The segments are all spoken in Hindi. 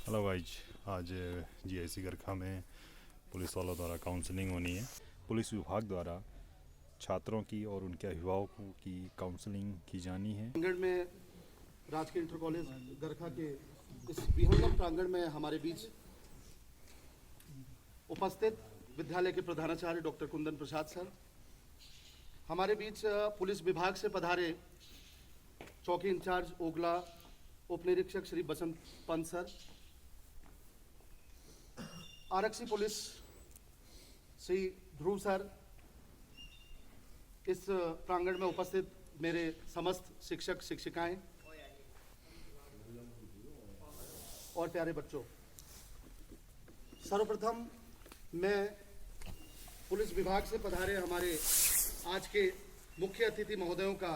हेलो गाइज, आज जीआईसी गरखा में पुलिस वालों द्वारा काउंसलिंग होनी है। पुलिस विभाग द्वारा छात्रों की और उनके अभिभावकों की काउंसलिंग की जानी है। प्रांगण में राजकीय इंटर कॉलेज गरखा के इस विहंगम प्रांगण में हमारे बीच उपस्थित विद्यालय के प्रधानाचार्य डॉक्टर कुंदन प्रसाद सर, हमारे बीच पुलिस विभाग से पधारे चौकी इंचार्ज ओगला उप निरीक्षक श्री बसंत पंत सर, आरक्षी पुलिस श्री ध्रुव सर, इस प्रांगण में उपस्थित मेरे समस्त शिक्षक शिक्षिकाएं और प्यारे बच्चों, सर्वप्रथम मैं पुलिस विभाग से पधारे हमारे आज के मुख्य अतिथि महोदयों का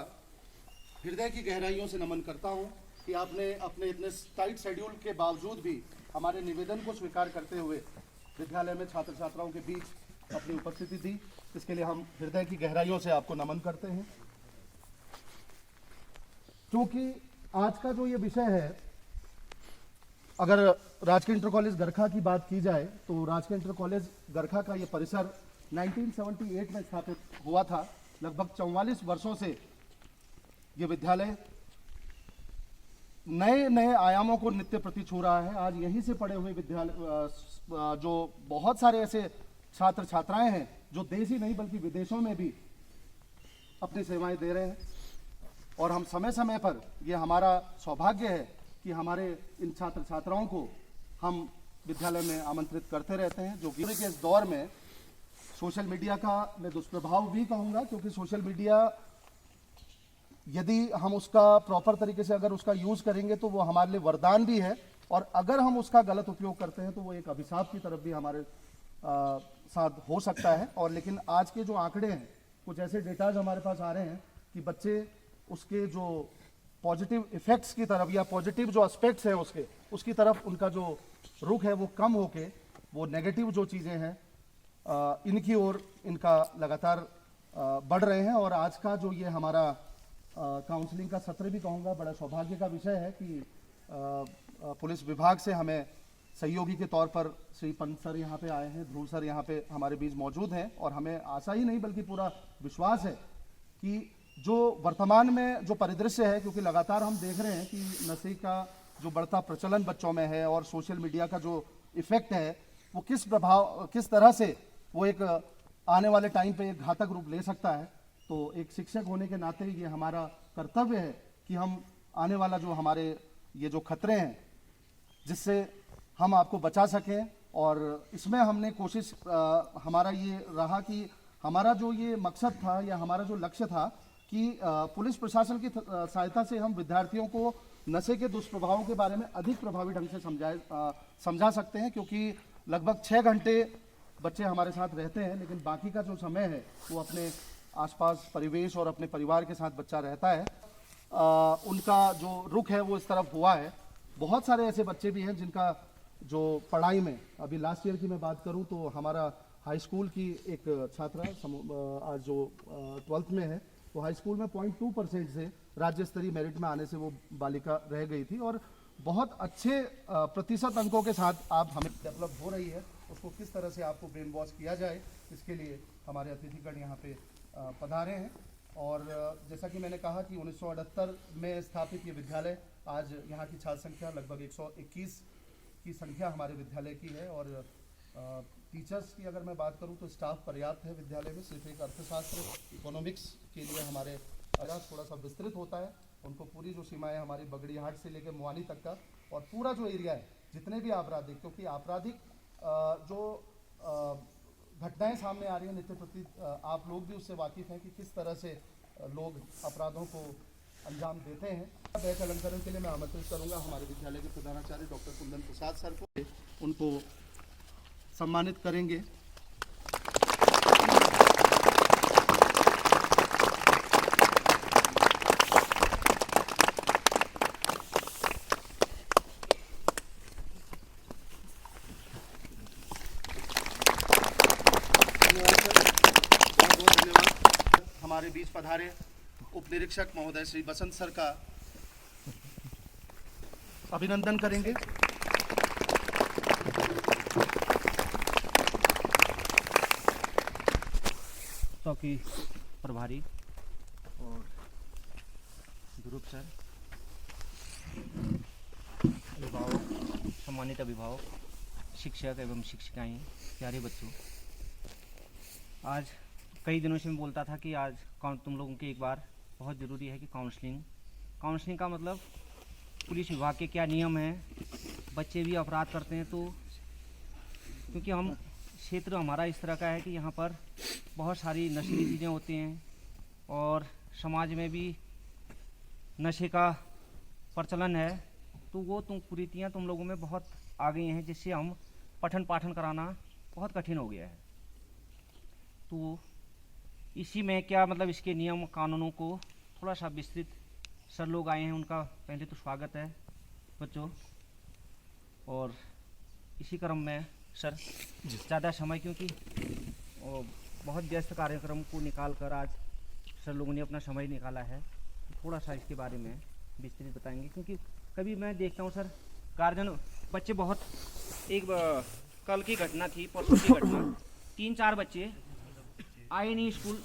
हृदय की गहराइयों से नमन करता हूं कि आपने अपने इतने टाइट शेड्यूल के बावजूद भी हमारे निवेदन को स्वीकार करते हुए विद्यालय में छात्र छात्राओं के बीच अपनी उपस्थिति दी। इसके लिए हम हृदय की गहराइयों से आपको नमन करते हैं। क्योंकि आज का जो ये विषय है, अगर राजकीय इंटर कॉलेज गरखा की बात की जाए तो राजकीय इंटर कॉलेज गरखा का ये परिसर 1978 में स्थापित हुआ था। लगभग 44 वर्षों से ये विद्यालय नए नए आयामों को नित्य प्रति छू रहा है। आज यहीं से पढ़े हुए विद्यालय जो बहुत सारे ऐसे छात्र छात्राएं हैं जो देश ही नहीं बल्कि विदेशों में भी अपनी सेवाएं दे रहे हैं, और हम समय समय पर ये हमारा सौभाग्य है कि हमारे इन छात्र छात्राओं को हम विद्यालय में आमंत्रित करते रहते हैं। जो कि के इस दौर में सोशल मीडिया का मैं दुष्प्रभाव भी कहूँगा, क्योंकि सोशल मीडिया यदि हम उसका प्रॉपर तरीके से अगर उसका यूज़ करेंगे तो वो हमारे लिए वरदान भी है, और अगर हम उसका गलत उपयोग करते हैं तो वो एक अभिशाप की तरफ भी हमारे साथ हो सकता है। और लेकिन आज के जो आंकड़े हैं, कुछ ऐसे डेटाज हमारे पास आ रहे हैं कि बच्चे उसके जो पॉजिटिव इफेक्ट्स की तरफ या पॉजिटिव जो एस्पेक्ट्स हैं उसकी तरफ उनका जो रुख है वो कम होके वो नेगेटिव जो चीज़ें हैं इनकी ओर इनका लगातार बढ़ रहे हैं। और आज का जो ये हमारा काउंसलिंग का सत्र भी कहूँगा बड़ा सौभाग्य का विषय है कि पुलिस विभाग से हमें सहयोगी के तौर पर श्री पंत सर यहाँ पे आए हैं, ध्रुव सर यहाँ पे हमारे बीच मौजूद हैं, और हमें आशा ही नहीं बल्कि पूरा विश्वास है कि जो वर्तमान में जो परिदृश्य है, क्योंकि लगातार हम देख रहे हैं कि नशे का जो बढ़ता प्रचलन बच्चों में है और सोशल मीडिया का जो इफेक्ट है वो किस तरह से वो एक आने वाले टाइम पे एक घातक रूप ले सकता है। तो एक शिक्षक होने के नाते ये हमारा कर्तव्य है कि हम आने वाला जो हमारे ये जो खतरे हैं जिससे हम आपको बचा सकें, और इसमें हमने कोशिश हमारा ये रहा कि हमारा जो ये मकसद था या हमारा जो लक्ष्य था कि पुलिस प्रशासन की सहायता से हम विद्यार्थियों को नशे के दुष्प्रभावों के बारे में अधिक प्रभावी ढंग से समझा सकते हैं। क्योंकि लगभग 6 घंटे बच्चे हमारे साथ रहते हैं, लेकिन बाकी का जो समय है वो अपने आसपास परिवेश और अपने परिवार के साथ बच्चा रहता है। उनका जो रुख है वो इस तरफ हुआ है। बहुत सारे ऐसे बच्चे भी हैं जिनका जो पढ़ाई में, अभी लास्ट ईयर की मैं बात करूं तो हमारा हाई स्कूल की एक छात्रा आज जो 12th में है, तो हाई स्कूल में 0.2% से राज्य स्तरीय मेरिट में आने से वो बालिका रह गई थी, और बहुत अच्छे प्रतिशत अंकों के साथ आप हमें डेवलप हो रही है। उसको किस तरह से आपको ब्रेन वॉश किया जाए, इसके लिए हमारे अतिथिगण यहाँ पे पधारे हैं। और जैसा कि मैंने कहा कि 1978 में स्थापित ये विद्यालय, आज यहाँ की छात्र संख्या लगभग 121 की संख्या हमारे विद्यालय की है। और टीचर्स की अगर मैं बात करूँ तो स्टाफ पर्याप्त है विद्यालय में। सिर्फ एक अर्थशास्त्र इकोनॉमिक्स के लिए हमारे अभ्यास थोड़ा सा विस्तृत होता है। उनको पूरी जो सीमाएँ हमारी बगड़ीहाट से लेकर मुआनी तक का और पूरा जो एरिया है, जितने भी आपराधिक, क्योंकि आपराधिक जो घटनाएं सामने आ रही हैं नित्य प्रति, आप लोग भी उससे वाकिफ़ हैं कि किस तरह से लोग अपराधों को अंजाम देते हैं। बैच अलंकरण के लिए मैं आमंत्रित करूंगा हमारे विद्यालय के प्रधानाचार्य डॉक्टर कुंदन प्रसाद सर को, उनको सम्मानित करेंगे। हमारे बीच पधारे उप निरीक्षक महोदय श्री बसंत सर का अभिनंदन करेंगे। चौकी प्रभारी और ध्रुव सर, अभिभावक, सम्मानित अभिभावक, शिक्षक एवं शिक्षिकाएं, प्यारे बच्चों, आज कई दिनों से मैं बोलता था कि आज तुम लोगों के एक बार बहुत ज़रूरी है कि काउंसलिंग का मतलब पुलिस विभाग के क्या नियम हैं। बच्चे भी अपराध करते हैं तो क्योंकि हम क्षेत्र हमारा इस तरह का है कि यहाँ पर बहुत सारी नशीली चीज़ें होती हैं और समाज में भी नशे का प्रचलन है, तो वो कुरीतियाँ तुम लोगों में बहुत आ गई हैं, जिससे हम पठन पाठन कराना बहुत कठिन हो गया है। तो इसी में क्या मतलब इसके नियम कानूनों को थोड़ा सा विस्तृत, सर लोग आए हैं उनका पहले तो स्वागत है बच्चों। और इसी क्रम में सर ज़्यादा समय क्योंकि बहुत व्यस्त कार्यक्रम को निकाल कर आज सर लोगों ने अपना समय निकाला है, तो थोड़ा सा इसके बारे में विस्तृत बताएंगे। क्योंकि कभी मैं देखता हूँ सर गार्जियन बच्चे बहुत कल की घटना थी, परसों की घटना, 3-4 बच्चे आए नहीं स्कूल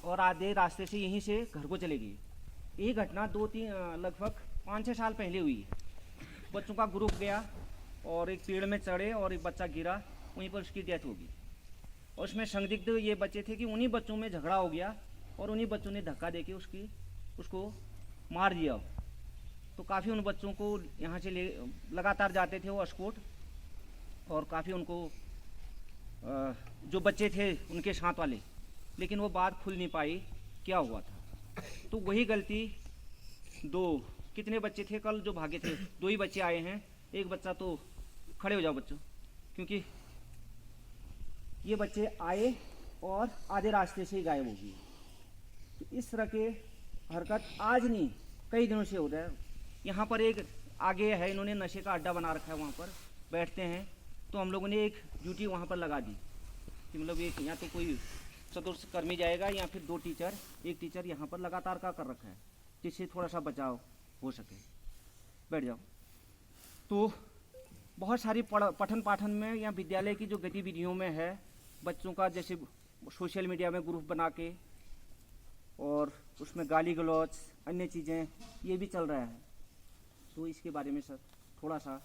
और आधे रास्ते से यहीं से घर को चले गए। ये घटना लगभग 5-6 साल पहले हुई है। बच्चों का ग्रुप गया और एक पेड़ में चढ़े और एक बच्चा गिरा, वहीं पर उसकी डेथ होगी। और उसमें संदिग्ध ये बच्चे थे कि उन्हीं बच्चों में झगड़ा हो गया और उन्हीं बच्चों ने धक्का देके उसको मार दिया। तो काफ़ी उन बच्चों को यहाँ से लगातार जाते थे वो एस्कॉर्ट, और काफ़ी उनको जो बच्चे थे उनके साथ वाले, लेकिन वो बात खुल नहीं पाई क्या हुआ था। तो वही गलती कितने बच्चे थे कल जो भागे थे, 2 ही बच्चे आए हैं। एक बच्चा तो खड़े हो जाओ बच्चों, क्योंकि ये बच्चे आए और आधे रास्ते से ही गायब हो गए। तो इस तरह के हरकत आज नहीं कई दिनों से हो रहा है। यहाँ पर एक आगे है, इन्होंने नशे का अड्डा बना रखा है, वहाँ पर बैठते हैं। तो हम लोगों ने एक ड्यूटी वहाँ पर लगा दी कि मतलब एक या तो कोई चतुर्थ जाएगा या फिर 2 टीचर, एक टीचर यहाँ पर लगातार का कर रखा है, जिससे थोड़ा सा बचाव हो सके। बैठ जाओ। तो बहुत सारी पठन पाठन में या विद्यालय की जो गतिविधियों में है बच्चों का, जैसे सोशल मीडिया में ग्रुप बना के और उसमें गाली गलौज अन्य चीज़ें ये भी चल रहा है। तो इसके बारे में सर थोड़ा सा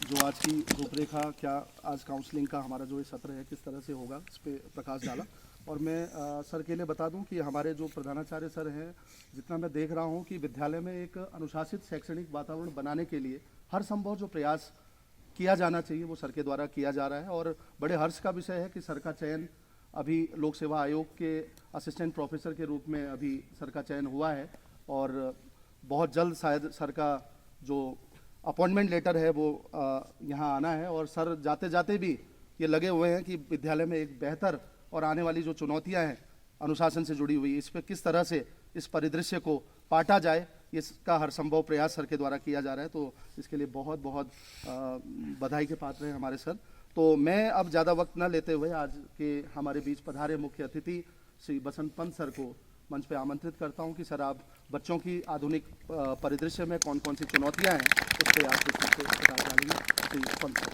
जो आज की रूपरेखा, क्या आज काउंसलिंग का हमारा जो ये सत्र है किस तरह से होगा, इस पर प्रकाश डाला। और मैं सर के लिए बता दूं कि हमारे जो प्रधानाचार्य सर हैं, जितना मैं देख रहा हूं कि विद्यालय में एक अनुशासित शैक्षणिक वातावरण बनाने के लिए हर संभव जो प्रयास किया जाना चाहिए वो सर के द्वारा किया जा रहा है। और बड़े हर्ष का विषय है कि सर का चयन अभी लोक सेवा आयोग के असिस्टेंट प्रोफेसर के रूप में अभी सर का चयन हुआ है, और बहुत जल्द शायद सर का जो अपॉइंटमेंट लेटर है वो यहाँ आना है। और सर जाते जाते भी ये लगे हुए हैं कि विद्यालय में एक बेहतर और आने वाली जो चुनौतियां हैं अनुशासन से जुड़ी हुई, इस पर किस तरह से इस परिदृश्य को पाटा जाए, इसका हर संभव प्रयास सर के द्वारा किया जा रहा है। तो इसके लिए बहुत बहुत बधाई के पात्र हैं हमारे सर। तो मैं अब ज़्यादा वक्त न लेते हुए आज के हमारे बीच पधारे मुख्य अतिथि श्री बसंत पंत सर को मंच पे आमंत्रित करता हूं कि सर आप बच्चों की आधुनिक परिदृश्य में कौन कौन सी चुनौतियां हैं उस पर आप प्रकाश डालेंगे। श्री पंत सर।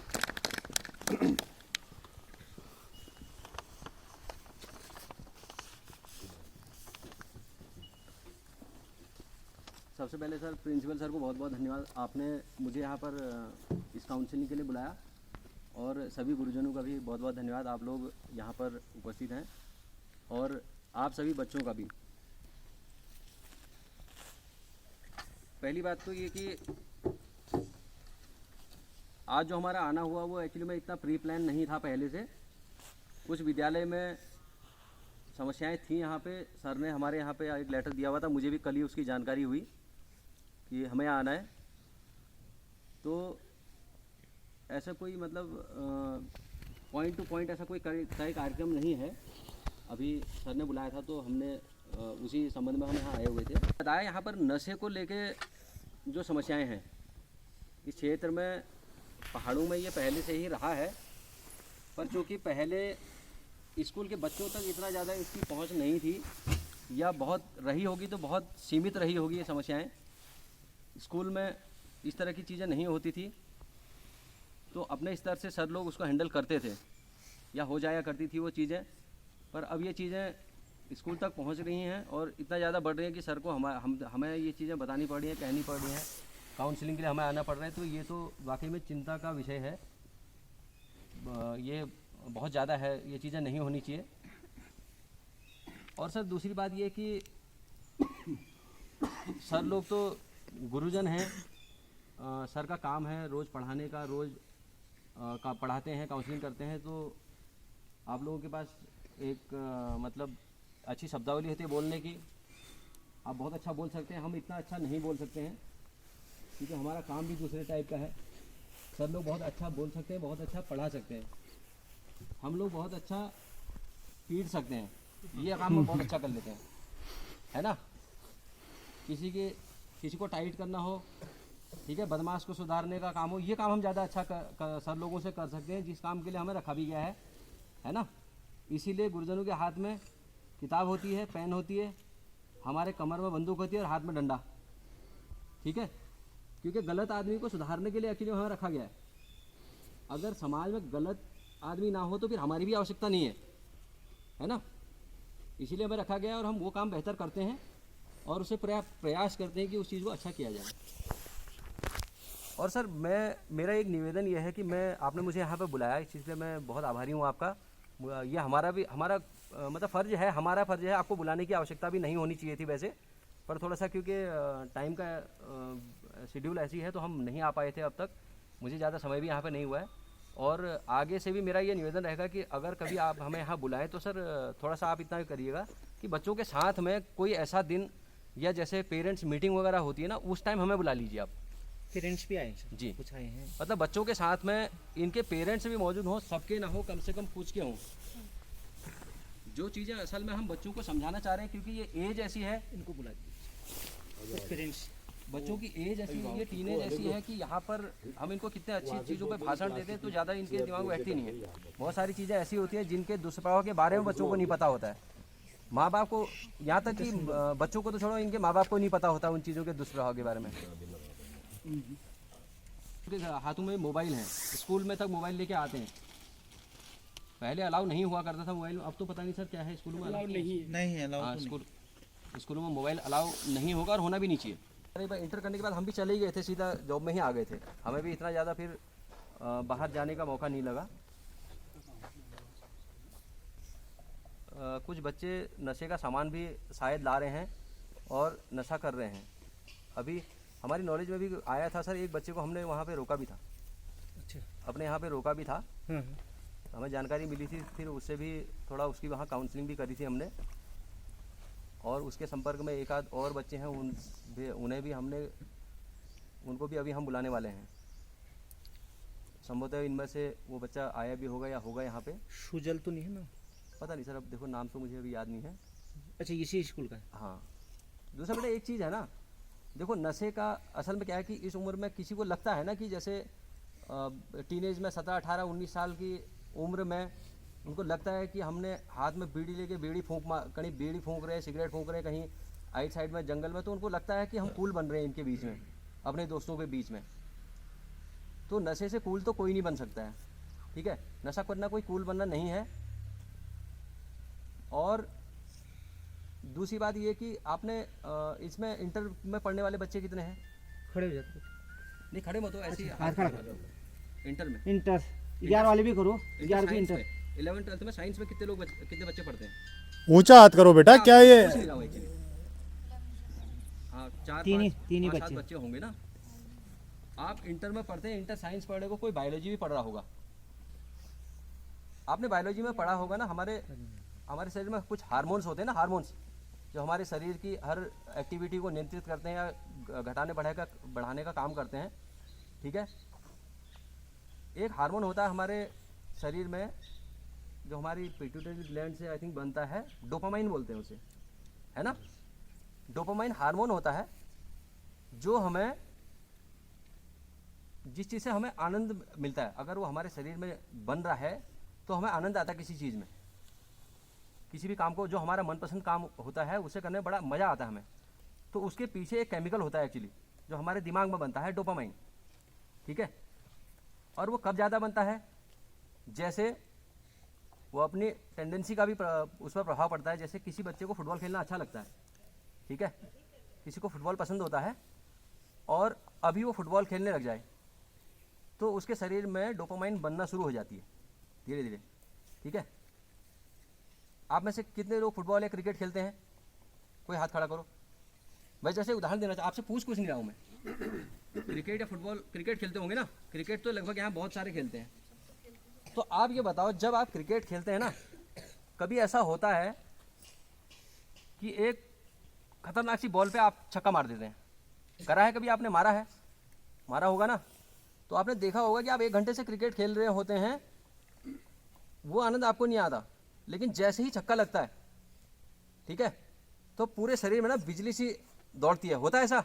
सबसे पहले सर प्रिंसिपल सर को बहुत बहुत धन्यवाद, आपने मुझे यहाँ पर इस काउंसलिंग के लिए बुलाया। और सभी गुरुजनों का भी बहुत बहुत धन्यवाद, आप लोग यहाँ पर उपस्थित हैं, और आप सभी बच्चों का भी। पहली बात तो ये कि आज जो हमारा आना हुआ वो एक्चुअली में इतना प्री प्लान नहीं था पहले से। कुछ विद्यालय में समस्याएं थी, यहाँ पे सर ने हमारे यहाँ पे एक लेटर दिया हुआ था, मुझे भी कल ही उसकी जानकारी हुई कि हमें आना है। तो ऐसा कोई मतलब पॉइंट टू पॉइंट ऐसा कोई तय कार्यक्रम नहीं है। अभी सर ने बुलाया था तो हमने उसी संबंध में हम यहाँ आए हुए थे। बताया यहाँ पर नशे को लेके जो समस्याएं हैं इस क्षेत्र में, पहाड़ों में ये पहले से ही रहा है, पर चूँकि पहले स्कूल के बच्चों तक इतना ज़्यादा इसकी पहुँच नहीं थी, या बहुत रही होगी तो बहुत सीमित रही होगी ये समस्याएं। स्कूल में इस तरह की चीज़ें नहीं होती थी, तो अपने स्तर से सर लोग उसको हैंडल करते थे। या हो जाया करती थी वो चीज़ें, पर अब ये चीज़ें स्कूल तक पहुंच रही हैं और इतना ज़्यादा बढ़ रही हैं कि सर को हमें ये चीज़ें बतानी पड़ रही हैं, कहनी पड़ रही हैं, काउंसलिंग के लिए हमें आना पड़ रहा है। तो ये तो वाकई में चिंता का विषय है, ये बहुत ज़्यादा है, ये चीज़ें नहीं होनी चाहिए। और सर दूसरी बात ये कि सर लोग तो गुरुजन हैं, सर का काम है रोज़ पढ़ाने का, रोज़ का पढ़ाते हैं, काउंसलिंग करते हैं। तो आप लोगों के पास एक मतलब अच्छी शब्दावली होती है बोलने की, आप बहुत अच्छा बोल सकते हैं, हम इतना अच्छा नहीं बोल सकते हैं क्योंकि हमारा काम भी दूसरे टाइप का है। सर लोग बहुत अच्छा बोल सकते हैं, बहुत अच्छा पढ़ा सकते हैं, हम लोग बहुत अच्छा पीट सकते हैं, ये काम हम बहुत अच्छा कर लेते हैं, है ना। किसी को टाइट करना हो, ठीक है, बदमाश को सुधारने का काम हो, ये काम हम ज़्यादा अच्छा सर लोगों से कर सकते हैं, जिस काम के लिए हमें रखा भी गया है ना। इसीलिए गुरुजनों के हाथ में किताब होती है, पेन होती है, हमारे कमर में बंदूक होती है और हाथ में डंडा, ठीक है, क्योंकि गलत आदमी को सुधारने के लिए एक्चुअली हमें रखा गया है। अगर समाज में गलत आदमी ना हो तो फिर हमारी भी आवश्यकता नहीं है ना। इसीलिए हमें रखा गया है और हम वो काम बेहतर करते हैं और उसे प्रयास करते हैं कि उस चीज़ को अच्छा किया जाए। और सर मेरा एक निवेदन ये है कि आपने मुझे यहाँ पे बुलाया, इस चीज़ पे मैं बहुत आभारी हूँ आपका। ये हमारा मतलब फ़र्ज़ है, हमारा फ़र्ज़ है, आपको बुलाने की आवश्यकता भी नहीं होनी चाहिए थी वैसे, पर थोड़ा सा क्योंकि टाइम का शेड्यूल ऐसी है तो हम नहीं आ पाए थे अब तक, मुझे ज़्यादा समय भी यहाँ पे नहीं हुआ है। और आगे से भी मेरा ये निवेदन रहेगा कि अगर कभी आप हमें यहाँ बुलाएं तो सर थोड़ा सा आप इतना करिएगा कि बच्चों के साथ में कोई ऐसा दिन या जैसे पेरेंट्स मीटिंग वगैरह होती है ना, उस टाइम हमें बुला लीजिए आप। पेरेंट्स भी आए हैं जी, कुछ आए हैं, मतलब बच्चों के साथ में इनके पेरेंट्स भी मौजूद हों, सबके ना हो, कम से कम कुछ के हों। जो चीज़ें असल में हम बच्चों को समझाना चाह रहे हैं, क्योंकि ये एज ऐसी है, इनको बुला दीजिए पेरेंट्स। बच्चों की एज ऐसी है, ये टीनेज ऐसी है कि यहाँ पर हम इनको कितने अच्छी चीज़ों पे भाषण देते हैं तो ज़्यादा इनके दिमाग में बैठती नहीं है। बहुत सारी चीज़ें ऐसी होती हैं जिनके दुष्प्रभाव के बारे में बच्चों को नहीं पता होता है। माँ बाप को, यहाँ तक कि बच्चों को तो छोड़ो, इनके माँ बाप को नहीं पता होता उन चीज़ों के दुष्प्रभाव के बारे में। हाथों में मोबाइल हैं, स्कूल में तक मोबाइल लेके आते हैं। पहले अलाउ नहीं हुआ करता था मोबाइल, अब तो पता नहीं सर क्या है, स्कूलों में अलाउ नहीं है। हाँ, स्कूलों में मोबाइल अलाउ नहीं होगा और होना भी नहीं चाहिए। अरे भाई, इंटर करने के बाद हम भी चले ही गए थे, सीधा जॉब में ही आ गए थे, हमें भी इतना ज़्यादा फिर बाहर जाने का मौका नहीं लगा। कुछ बच्चे नशे का सामान भी शायद ला रहे हैं और नशा कर रहे हैं। अभी हमारी नॉलेज में भी आया था सर, एक बच्चे को हमने वहाँ पे रोका भी था। अच्छा, अपने यहाँ पे रोका भी था, हमें जानकारी मिली थी, फिर उससे भी थोड़ा उसकी वहाँ काउंसलिंग भी करी थी हमने। और उसके संपर्क में एक आध और बच्चे हैं, उन्हें भी उनको भी अभी हम बुलाने वाले हैं। संभवतः इनमें से वो बच्चा आया भी होगा या होगा यहाँ पे। सुजल तो नहीं है ना? पता नहीं सर, अब देखो नाम तो मुझे अभी याद नहीं है। अच्छा, इसी स्कूल का है? हाँ। दूसरा बेटा एक चीज़ है ना, देखो नशे का असल में क्या है कि इस उम्र में किसी को लगता है ना कि जैसे टीनेज में 17, 18, 19 साल की उम्र में उनको लगता है कि हमने हाथ में बीड़ी लेके कहीं बीड़ी फूंक रहे हैं, सिगरेट फूंक रहे हैं कहीं आइट साइड में जंगल में, तो उनको लगता है कि हम कूल बन रहे हैं इनके बीच में, अपने दोस्तों के बीच में। तो नशे से कूल तो कोई नहीं बन सकता है, ठीक है, नशा करना कोई कूल बनना नहीं है। और दूसरी बात ये कि आपने इसमें इंटर में पढ़ने वाले बच्चे कितने हैं? खड़े हो जाते नहीं, खड़े मत हो, ऐसे ही हाथ खड़ा इंटर में। इंटर 11 वाले भी करो, 11 इंटर। 11 12 में साइंस में कितने बच्चे पढ़ते हैं? ऊंचा हाथ करो बेटा, क्या ये? हाँ, 4 तीन ही 5 बच्चे होंगे ना। आप इंटर में पढ़ते हैं, इंटर साइंस पढ़ने को कोई बायोलॉजी भी पढ़ रहा होगा। आपने बायोलॉजी में पढ़ा होगा ना, हमारे शरीर में कुछ हार्मोन्स होते हैं ना, हार्मोन्स जो हमारे शरीर की हर एक्टिविटी को नियंत्रित करते हैं या घटाने बढ़ाने का काम करते हैं, ठीक है। एक हार्मोन होता है हमारे शरीर में जो हमारी पिट्यूटरी ग्लैंड से आई थिंक बनता है, डोपामाइन बोलते हैं उसे, है ना। डोपामाइन हार्मोन होता है जो हमें, जिस चीज़ से हमें आनंद मिलता है, अगर वो हमारे शरीर में बन रहा है तो हमें आनंद आता है किसी चीज़ में, किसी भी काम को, जो हमारा मनपसंद काम होता है उसे करने में बड़ा मज़ा आता है हमें। तो उसके पीछे एक केमिकल होता है एक्चुअली जो हमारे दिमाग में बनता है, डोपामाइन, ठीक है। और वो कब ज़्यादा बनता है? जैसे वो अपनी टेंडेंसी का भी उस पर प्रभाव पड़ता है। जैसे किसी बच्चे को फुटबॉल खेलना अच्छा लगता है, ठीक है, किसी को फुटबॉल पसंद होता है और अभी वो फुटबॉल खेलने लग जाए तो उसके शरीर में डोपामाइन बनना शुरू हो जाती है धीरे धीरे, ठीक है। आप में से कितने लोग फुटबॉल या क्रिकेट खेलते हैं? कोई हाथ खड़ा करो। मैं जैसे उदाहरण देना आपसे पूछ कुछ नहीं रहा हूँ मैं। क्रिकेट या फुटबॉल, क्रिकेट खेलते होंगे ना? क्रिकेट तो लगभग यहाँ बहुत सारे खेलते हैं। तो आप ये बताओ, जब आप क्रिकेट खेलते हैं ना, कभी ऐसा होता है कि एक खतरनाक सी बॉल पे आप छक्का मार देते हैं? करा है कभी आपने? मारा है? मारा होगा ना। तो आपने देखा होगा कि आप 1 घंटे से क्रिकेट खेल रहे होते हैं, वो आनंद आपको नहीं आता, लेकिन जैसे ही छक्का लगता है, ठीक है, तो पूरे शरीर में ना बिजली सी दौड़ती है। होता है ऐसा?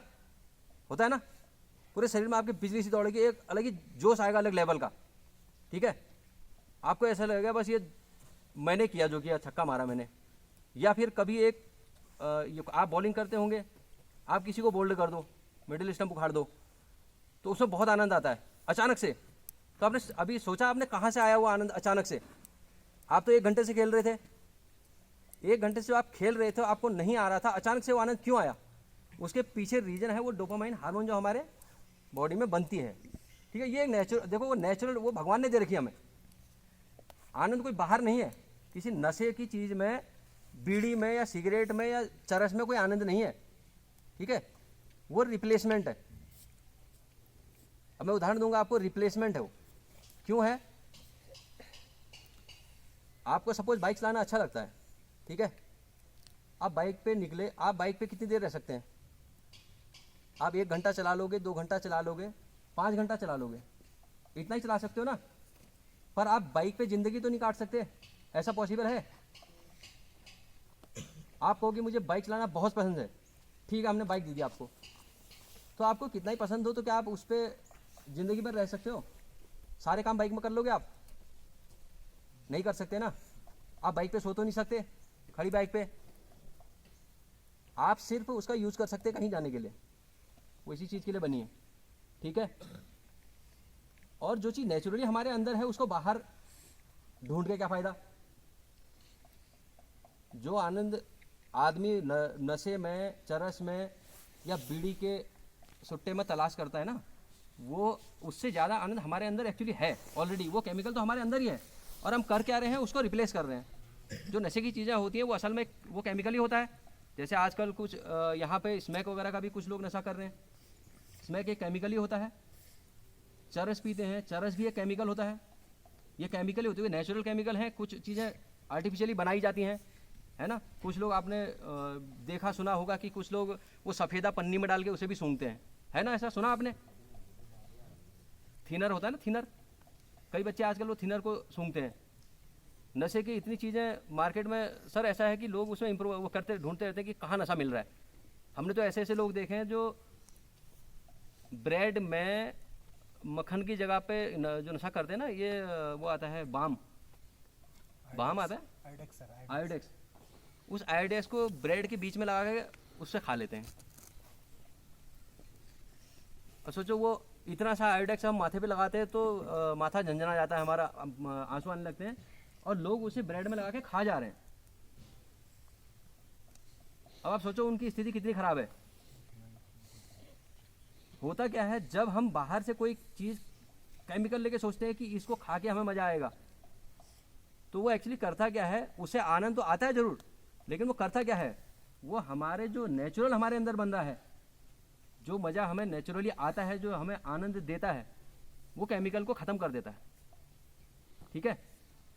होता है ना? पूरे शरीर में आपके बिजली सी दौड़ेगी, एक अलग ही जोश आएगा, अलग लेवल का, ठीक है। आपको ऐसा लगेगा बस ये मैंने किया, जो किया, छक्का मारा मैंने। या फिर कभी आप बॉलिंग करते होंगे, आप किसी को बोल्ड कर दो, मिडिल स्टंप उखाड़ दो, तो उसमें बहुत आनंद आता है अचानक से। तो आपने अभी सोचा आपने कहाँ से आया वो आनंद अचानक से? आप तो 1 घंटे से खेल रहे थे, 1 घंटे से आप खेल रहे थे, आपको नहीं आ रहा था, अचानक से वो आनंद क्यों आया? उसके पीछे रीजन है वो डोपामाइन हार्मोन जो हमारे बॉडी में बनती है, ठीक है। ये एक नेचुरल, देखो वो नेचुरल, वो भगवान ने दे रखी है हमें। आनंद कोई बाहर नहीं है, किसी नशे की चीज़ में, बीड़ी में या सिगरेट में या चरस में कोई आनंद नहीं है, ठीक है। वो रिप्लेसमेंट है। अब मैं उदाहरण दूंगा आपको, रिप्लेसमेंट है वो। क्यों है? आपको सपोज बाइक चलाना अच्छा लगता है, ठीक है, आप बाइक पे निकले, आप बाइक पे कितनी देर रह सकते हैं? आप 1 घंटा चला लोगे, 2 घंटा चला लोगे, 5 घंटा चला लोगे, इतना ही चला सकते हो ना। पर आप बाइक पे ज़िंदगी तो नहीं काट सकते, ऐसा पॉसिबल है? आप कहोगे मुझे बाइक चलाना बहुत पसंद है, ठीक है, हमने बाइक दे दी आपको, तो आपको कितना ही पसंद हो तो क्या आप उस पर ज़िंदगी भर रह सकते हो? सारे काम बाइक में कर लोगे आप? नहीं कर सकते ना। आप बाइक पे सो तो नहीं सकते खड़ी बाइक पे। आप सिर्फ उसका यूज़ कर सकते कहीं जाने के लिए, वो इसी चीज़ के लिए बनी है, ठीक है। और जो चीज़ नेचुरली हमारे अंदर है उसको बाहर ढूंढ के क्या फ़ायदा? जो आनंद आदमी नशे में, चरस में या बीड़ी के सुट्टे में तलाश करता है ना, वो उससे ज़्यादा आनंद हमारे अंदर एक्चुअली है ऑलरेडी। वो केमिकल तो हमारे अंदर ही है, और हम कर क्या रहे हैं? उसको रिप्लेस कर रहे हैं। जो नशे की चीज़ें होती हैं वो असल में वो केमिकल ही होता है। जैसे आजकल कुछ यहाँ पे स्मैक वगैरह का भी कुछ लोग नशा कर रहे हैं, स्मैक एक केमिकल ही होता है। चरस पीते हैं, चरस भी एक केमिकल होता है। ये केमिकल ही होते हुए नेचुरल केमिकल हैं, कुछ चीज़ें आर्टिफिशियली बनाई जाती हैं, है ना। कुछ लोग आपने देखा सुना होगा कि कुछ लोग वो सफ़ेदा पन्नी में डाल के उसे भी सूंघते हैं, है ना, ऐसा सुना आपने? थिनर होता है ना, थिनर, कई बच्चे आजकल वो थिनर को सूंघते हैं। नशे की इतनी चीज़ें मार्केट में सर, ऐसा है कि लोग उसमें इम्प्रूव वो करते ढूंढते रहते हैं कि कहाँ नशा मिल रहा है। हमने तो ऐसे ऐसे लोग देखे हैं जो ब्रेड में मक्खन की जगह पे जो नशा करते हैं ना, ये वो आता है बाम आता है, आयोडेक्स। उस आयोडेक्स को ब्रेड के बीच में लगा के उससे खा लेते हैं। और सोचो वो इतना सा आयोडेक्स हम माथे पे लगाते हैं तो माथा झंझना जाता है हमारा, आंसू आने लगते हैं, और लोग उसे ब्रेड में लगा के खा जा रहे हैं। अब आप सोचो उनकी स्थिति कितनी खराब है। होता क्या है, जब हम बाहर से कोई चीज़ केमिकल लेके सोचते हैं कि इसको खा के हमें मज़ा आएगा, तो वो एक्चुअली करता क्या है, उसे आनंद तो आता है ज़रूर, लेकिन वो करता क्या है, वो हमारे जो नेचुरल हमारे अंदर बन रहा है, जो मज़ा हमें नेचुरली आता है, जो हमें आनंद देता है, वो केमिकल को ख़त्म कर देता है, ठीक है।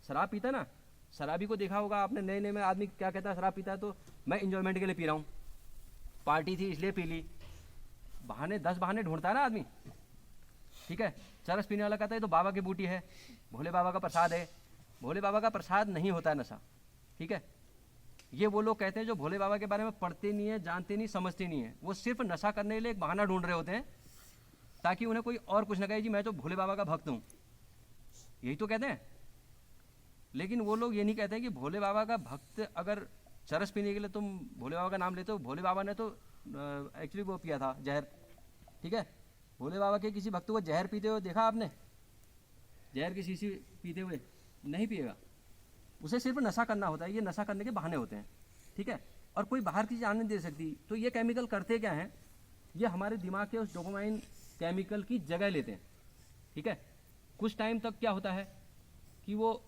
शराब पीता ना, शराबी को देखा होगा आपने, नए नए में आदमी क्या कहता है, शराब पीता है तो मैं इंजॉयमेंट के लिए पी रहा हूँ, पार्टी थी इसलिए पी ली, बहाने 10 बहाने ढूंढता है ना आदमी, ठीक है। चरस पीने वाला कहता है तो बाबा की बूटी है, भोले बाबा का प्रसाद है। भोले बाबा का प्रसाद नहीं होता है नशा, ठीक है। ये वो लोग कहते हैं जो भोले बाबा के बारे में पढ़ते नहीं है, जानते नहीं, समझते नहीं है, वो सिर्फ नशा करने के लिए एक बहाना ढूंढ रहे होते हैं ताकि उन्हें कोई और कुछ ना कहे जी मैं तो भोले बाबा का भक्त हूँ, यही तो कहते हैं। लेकिन वो लोग ये नहीं कहते कि भोले बाबा का भक्त अगर चरस पीने के लिए तुम भोले बाबा का नाम लेते हो, भोले बाबा ने तो एक्चुअली वो पिया था जहर, ठीक है। भोले बाबा के किसी भक्त को जहर पीते हुए देखा आपने? जहर की शीशी पीते हुए नहीं पिएगा, उसे सिर्फ नशा करना होता है, ये नशा करने के बहाने होते हैं, ठीक है। और कोई बाहर की चीज़ आने नहीं दे सकती। तो ये केमिकल करते क्या हैं, ये हमारे दिमाग के उस डोपामाइन केमिकल की जगह लेते हैं, ठीक है। कुछ टाइम तक क्या होता है कि वो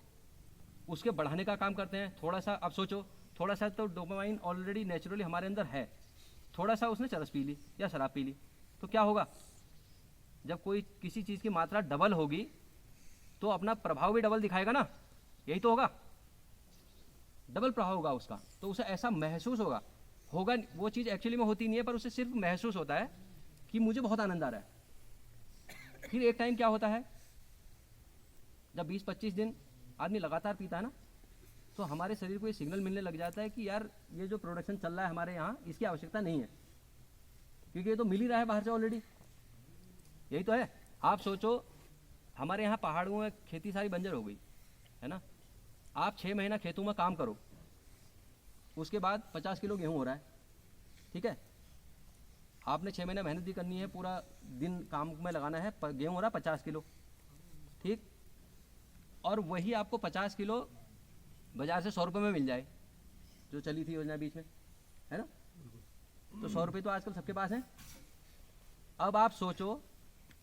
उसके बढ़ाने का काम करते हैं। थोड़ा सा अब सोचो, थोड़ा सा तो डोपामाइन ऑलरेडी नेचुरली हमारे अंदर है, थोड़ा सा उसने चरस पी ली या शराब पी ली तो क्या होगा, जब कोई किसी चीज़ की मात्रा डबल होगी तो अपना प्रभाव भी डबल दिखाएगा ना, यही तो होगा, डबल प्रभाव होगा उसका। तो उसे ऐसा महसूस होगा वो चीज़ एक्चुअली में होती नहीं है, पर उसे सिर्फ महसूस होता है कि मुझे बहुत आनंद आ रहा है। फिर एक टाइम क्या होता है, जब 20-25 दिन आदमी लगातार पीता है ना, तो हमारे शरीर को ये सिग्नल मिलने लग जाता है कि यार ये जो प्रोडक्शन चल रहा है हमारे यहाँ, इसकी आवश्यकता नहीं है, क्योंकि ये तो मिल ही रहा है बाहर से ऑलरेडी, यही तो है। आप सोचो, हमारे यहाँ पहाड़ों में खेती सारी बंजर हो गई है ना, आप 6 महीना खेतों में काम करो, उसके बाद 50 किलो गेहूँ हो रहा है, ठीक है। आपने 6 महीना मेहनत भी करनी है, पूरा दिन काम में लगाना है, गेहूँ हो रहा है 50 किलो, ठीक। और वही आपको 50 किलो बाजार से 100 रुपये में मिल जाए, जो चली थी योजना बीच में, है ना। तो 100 रुपये तो आजकल सबके पास हैं। अब आप सोचो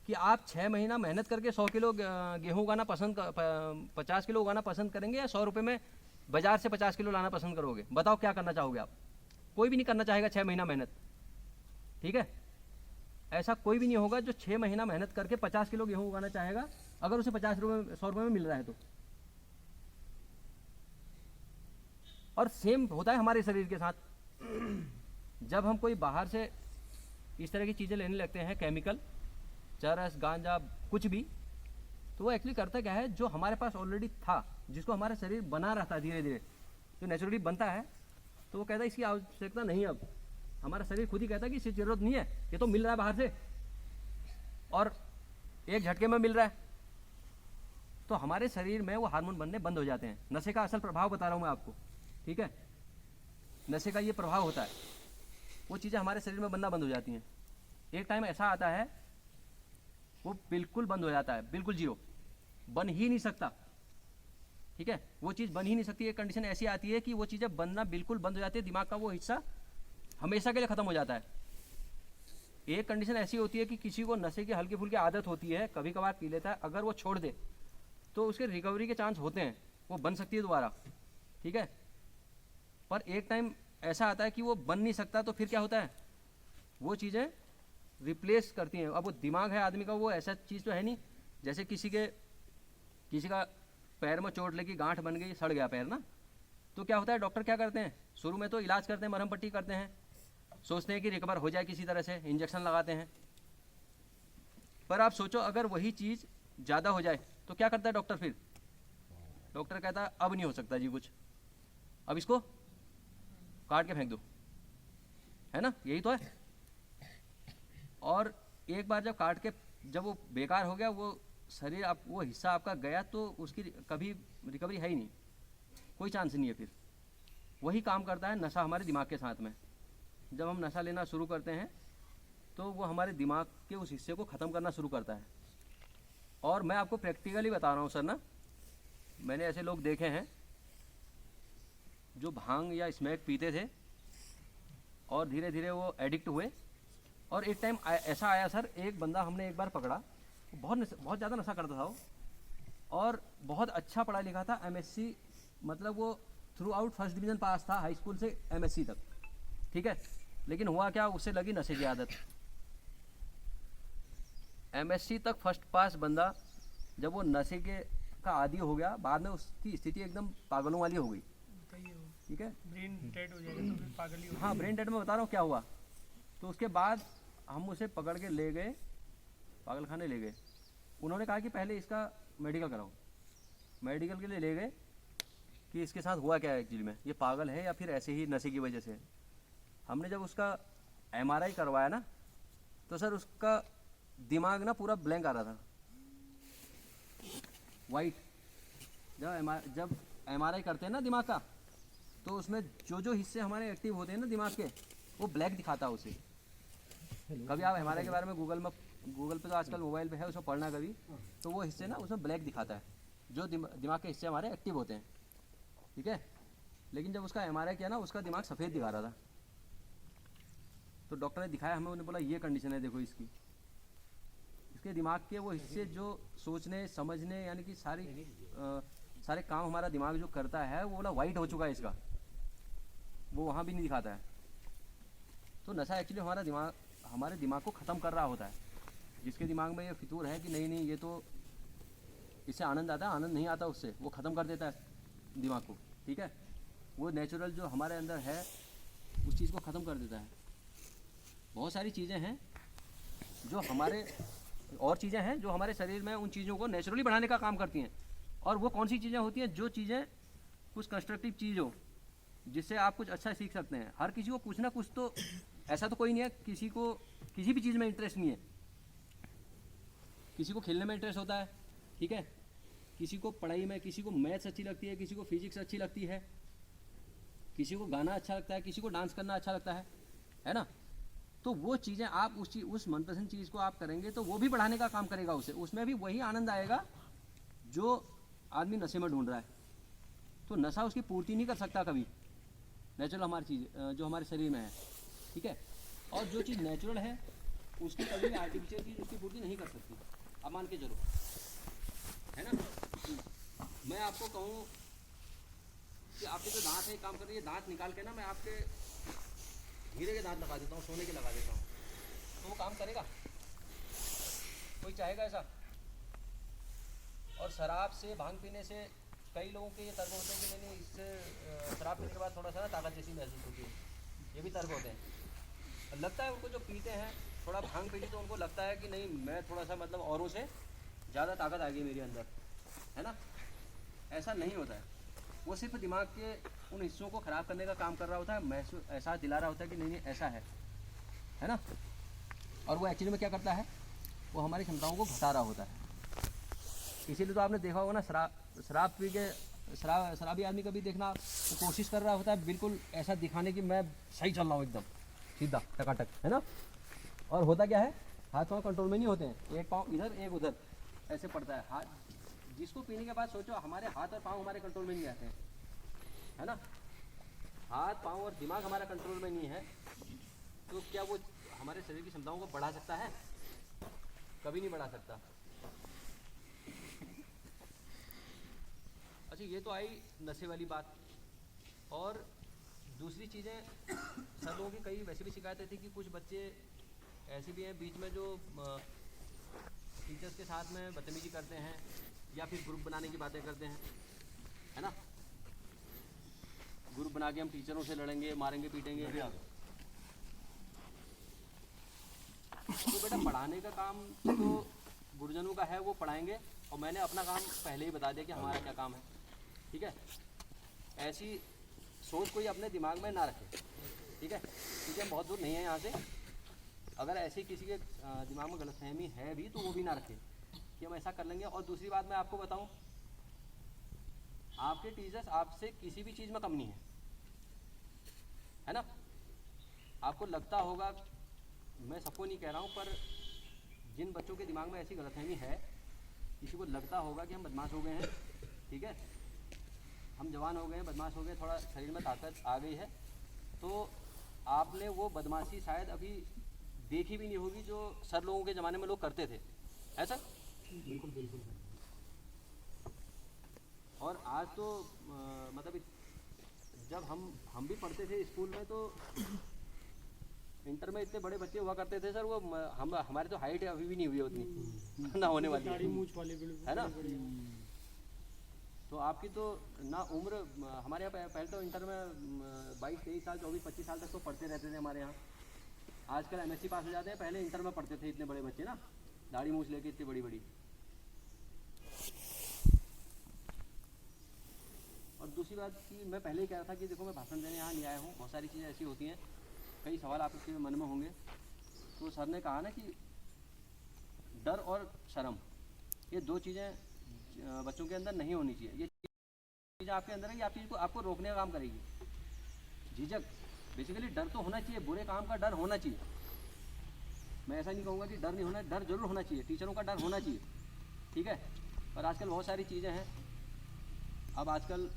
कि आप 6 महीना मेहनत करके 100 किलो गेहूँ उगाना 50 किलो उगाना पसंद करेंगे, या 100 रुपये में बाजार से 50 किलो लाना पसंद करोगे? बताओ क्या करना चाहोगे आप? कोई भी नहीं करना चाहेगा 6 महीना मेहनत, ठीक है। ऐसा कोई भी नहीं होगा जो 6 महीना मेहनत करके 50 किलो गेहूँ उगाना चाहेगा, अगर उसे 50 रुपये 100 रुपये में मिल रहा है तो। और सेम होता है हमारे शरीर के साथ। जब हम कोई बाहर से इस तरह की चीज़ें लेने लगते हैं, केमिकल, चरस, गांजा, कुछ भी, तो वो एक्चुअली करता क्या है, जो हमारे पास ऑलरेडी था, जिसको हमारा शरीर बना रहता है धीरे धीरे, जो नेचुरली बनता है, तो वो कहता है इसकी आवश्यकता नहीं। अब हमारा शरीर खुद ही कहता है कि इसकी ज़रूरत नहीं है, ये तो मिल रहा है बाहर से और एक झटके में मिल रहा है। तो हमारे शरीर में वो हार्मोन बनने बंद हो जाते हैं। नशे का असल प्रभाव बता रहा हूँ मैं आपको, ठीक है। नशे का ये प्रभाव होता है, वो चीज़ें हमारे शरीर में बनना बंद हो जाती हैं। एक टाइम ऐसा आता है वो बिल्कुल बंद हो जाता है, बिल्कुल जीरो, बन ही नहीं सकता, ठीक है। वो चीज़ बन ही नहीं सकती। एक कंडीशन ऐसी आती है कि वो चीज़ें बनना बिल्कुल बंद हो जाती है, दिमाग का वो हिस्सा हमेशा के लिए ख़त्म हो जाता है। एक कंडीशन ऐसी होती है कि किसी को नशे की हल्की फुल्की आदत होती है, कभी कभार पी लेता है, अगर वो छोड़ दे तो उसके रिकवरी के चांस होते हैं, वो बन सकती है दोबारा, ठीक है। पर एक टाइम ऐसा आता है कि वो बन नहीं सकता, तो फिर क्या होता है, वो चीज़ें रिप्लेस करती हैं। अब वो दिमाग है आदमी का, वो ऐसा चीज़ तो है नहीं, जैसे किसी का पैर में चोट लगी, गांठ बन गई, सड़ गया पैर ना, तो क्या होता है, डॉक्टर क्या करते हैं, शुरू में तो इलाज करते हैं, मरहम पट्टी करते हैं, सोचते हैं कि रिकवर हो जाए किसी तरह से, इंजेक्शन लगाते हैं। पर आप सोचो अगर वही चीज़ ज़्यादा हो जाए तो क्या करता है डॉक्टर? फिर डॉक्टर कहता है अब नहीं हो सकता जी कुछ, अब इसको काट के फेंक दो, है ना, यही तो है। और एक बार जब काट के, जब वो बेकार हो गया, वो शरीर आप, वो हिस्सा आपका गया, तो उसकी कभी रिकवरी है ही नहीं, कोई चांस नहीं है। फिर वही काम करता है नशा हमारे दिमाग के साथ में। जब हम नशा लेना शुरू करते हैं तो वो हमारे दिमाग के उस हिस्से को ख़त्म करना शुरू करता है। और मैं आपको प्रैक्टिकली बता रहा हूँ सर ना, मैंने ऐसे लोग देखे हैं जो भांग या स्मैक पीते थे और धीरे धीरे वो एडिक्ट हुए। और एक टाइम ऐसा आया सर, एक बंदा हमने एक बार पकड़ा, बहुत ज़्यादा नशा करता था वो, और बहुत अच्छा पढ़ा लिखा था, MSc, मतलब वो थ्रू आउट फर्स्ट डिवीज़न पास था, हाई स्कूल से MSc तक, ठीक है। लेकिन हुआ क्या, उससे लगी नशे की आदत। MSc तक फर्स्ट पास बंदा, जब वो नशे का आदी हो गया, बाद में उसकी स्थिति एकदम पागलों वाली हो गई, ठीक है, ब्रेन डेड हो जाएगा तो फिर पागल ही हो। हाँ, ब्रेन डेड में बता रहा हूँ क्या हुआ। तो उसके बाद हम उसे पकड़ के ले गए, पागल खाने ले गए। उन्होंने कहा कि पहले इसका मेडिकल कराओ। मेडिकल के लिए ले गए कि इसके साथ हुआ क्या है एक्चुअली में, ये पागल है या फिर ऐसे ही नशे की वजह से। हमने जब उसका MRI करवाया ना, तो सर उसका दिमाग ना पूरा ब्लैंक आ रहा था, वाइट। जब MRI करते हैं ना दिमाग का, तो उसमें जो हिस्से हमारे एक्टिव होते हैं ना दिमाग के, वो ब्लैक दिखाता है उसे। कभी आप MRI के बारे में गूगल पे तो आजकल मोबाइल पे है, उसमें पढ़ना कभी, तो वो हिस्से ना उसमें ब्लैक दिखाता है, जो दिमाग के हिस्से हमारे एक्टिव होते हैं। ठीक है। लेकिन जब उसका MRI किया ना, उसका दिमाग सफ़ेद दिखा रहा था। तो डॉक्टर ने दिखाया हमें, उन्होंने बोला ये कंडीशन है देखो इसकी, इसके दिमाग के वो हिस्से जो सोचने समझने यानी कि सारे काम हमारा दिमाग जो करता है वो बोला वाइट हो चुका है इसका, वो वहाँ भी नहीं दिखाता है। तो नशा एक्चुअली हमारे दिमाग को ख़त्म कर रहा होता है। जिसके दिमाग में ये फितूर है कि नहीं ये तो इससे आनंद आता है, आनंद नहीं आता उससे, वो ख़त्म कर देता है दिमाग को, ठीक है। वो नेचुरल जो हमारे अंदर है उस चीज़ को ख़त्म कर देता है। बहुत सारी चीज़ें हैं जो हमारे शरीर में उन चीज़ों को नेचुरली बढ़ाने का काम करती हैं। और वो कौन सी चीज़ें होती हैं? जो चीज़ें कुछ कंस्ट्रक्टिव चीज़ हो, जिससे आप कुछ अच्छा सीख सकते हैं। हर किसी को कुछ ना कुछ तो, ऐसा तो कोई नहीं है किसी को किसी भी चीज़ में इंटरेस्ट नहीं है। किसी को खेलने में इंटरेस्ट होता है, ठीक है, किसी को पढ़ाई में, किसी को मैथ्स अच्छी लगती है, किसी को फिजिक्स अच्छी लगती है, किसी को गाना अच्छा लगता है, किसी को डांस करना अच्छा लगता है ना। तो वो चीज़ें आप उस मनपसंद चीज़ को आप करेंगे तो वो भी बढ़ाने का काम करेगा उसे, उसमें भी वही आनंद आएगा जो आदमी नशे में ढूंढ रहा है। तो नशा उसकी पूर्ति नहीं कर सकता कभी, नेचुरल हमारी चीज़ जो हमारे शरीर में है, ठीक है। और जो चीज़ नेचुरल है उसकी कभी भी आर्टिफिशियल चीज़ उसकी पूर्ति नहीं कर सकती। अब मान के चलो, है ना, मैं आपको कहूँ कि आपके जो दांत है एक काम कर रही है, दांत निकाल के ना मैं आपके हीरे के दांत लगा देता हूँ, सोने के लगा देता हूँ, तो वो काम करेगा? कोई चाहेगा ऐसा? और शराब से, भांग पीने से कई लोगों के ये तर्क होते हैं कि नहीं इससे शराब पीने के बाद थोड़ा सा ना ताकत जैसी महसूस होती है, ये भी तर्क होते हैं। लगता है उनको जो पीते हैं थोड़ा भांग पी ली तो उनको लगता है कि नहीं मैं थोड़ा सा मतलब औरों से ज़्यादा ताकत आ गई मेरे अंदर, है ना। ऐसा नहीं होता है, वो सिर्फ दिमाग के उन हिस्सों को ख़राब करने का काम कर रहा होता है, महसूस एहसास दिला रहा होता है कि नहीं ऐसा है ना। और वो एक्चुअली में क्या करता है, वो हमारी क्षमताओं को घटा रहा होता है। इसीलिए तो आपने देखा होगा ना, शराब पी के शराबी आदमी कभी देखना वो कोशिश कर रहा होता है बिल्कुल ऐसा दिखाने की मैं सही चल रहा हूँ एकदम सीधा टकाटक, है ना। और होता क्या है, हाथ पाँव कंट्रोल में नहीं होते हैं, एक पाँव इधर एक उधर ऐसे पड़ता है हाथ। जिसको पीने के बाद सोचो हमारे हाथ और पाँव हमारे कंट्रोल में नहीं आते हैं, है ना। हाथ पाँव और दिमाग हमारा कंट्रोल में नहीं है, तो क्या वो हमारे शरीर की क्षमताओं को बढ़ा सकता है? कभी नहीं बढ़ा सकता। अच्छा, ये तो आई नशे वाली बात। और दूसरी चीज़ें, सर लोगों की कई वैसे भी शिकायतें थी कि कुछ बच्चे ऐसे भी हैं बीच में जो टीचर्स के साथ में बदतमीजी करते हैं या फिर ग्रुप बनाने की बातें करते हैं, है ना। ग्रुप बना के हम टीचरों से लड़ेंगे, मारेंगे, पीटेंगे। तो बेटा पढ़ाने का काम तो गुरुजनों का है, वो पढ़ाएंगे, और मैंने अपना काम पहले ही बता दिया कि हमारा क्या काम है, ठीक है। ऐसी सोच कोई अपने दिमाग में ना रखे, ठीक है, क्योंकि हम बहुत दूर नहीं है यहाँ से। अगर ऐसे किसी के दिमाग में गलतफहमी है भी तो वो भी ना रखे कि हम ऐसा कर लेंगे। और दूसरी बात मैं आपको बताऊं, आपके टीचर्स आपसे किसी भी चीज़ में कम नहीं है ना। आपको लगता होगा, मैं सबको नहीं कह रहा हूँ, पर जिन बच्चों के दिमाग में ऐसी गलतफहमी है, किसी को लगता होगा कि हम बदमाश हो गए हैं, ठीक है, हम जवान हो गए हैं, बदमाश हो गए, थोड़ा शरीर में ताकत आ गई है, तो आपने वो बदमाशी शायद अभी देखी भी नहीं होगी जो सर लोगों के ज़माने में लोग करते थे, ऐसा। बिल्कुल बिल्कुल। और आज तो मतलब जब हम भी पढ़ते थे स्कूल में, तो इंटर में इतने बड़े बच्चे हुआ करते थे सर, वो हमारे तो हाइट अभी भी नहीं हुई उतनी ना होने वाली है ना। तो आपकी तो ना उम्र, हमारे यहाँ पहले तो इंटर में 22-23 साल 24-25 साल तक तो पढ़ते रहते थे हमारे यहाँ। आजकल MSc पास हो जाते हैं, पहले इंटर में पढ़ते थे इतने बड़े बच्चे ना, दाढ़ी मूछ लेके इतनी बड़ी बड़ी। और दूसरी बात कि मैं पहले ही कह रहा था कि देखो मैं भाषण देने यहाँ नहीं आया हूँ, बहुत सारी चीज़ें ऐसी होती हैं, कई सवाल आपके मन में होंगे। तो सर ने कहा ना कि डर और शर्म, ये दो चीज़ें बच्चों के अंदर नहीं होनी चाहिए। ये चीज़ें आपके अंदर है, ये आप चीज़ को आपको रोकने का काम करेगी। झिझक, बेसिकली डर तो होना चाहिए, बुरे काम का डर होना चाहिए। मैं ऐसा नहीं कहूँगा कि डर नहीं होना, डर जरूर होना चाहिए, टीचरों का डर होना चाहिए, ठीक है। पर आजकल बहुत सारी चीज़ें हैं। अब आजकल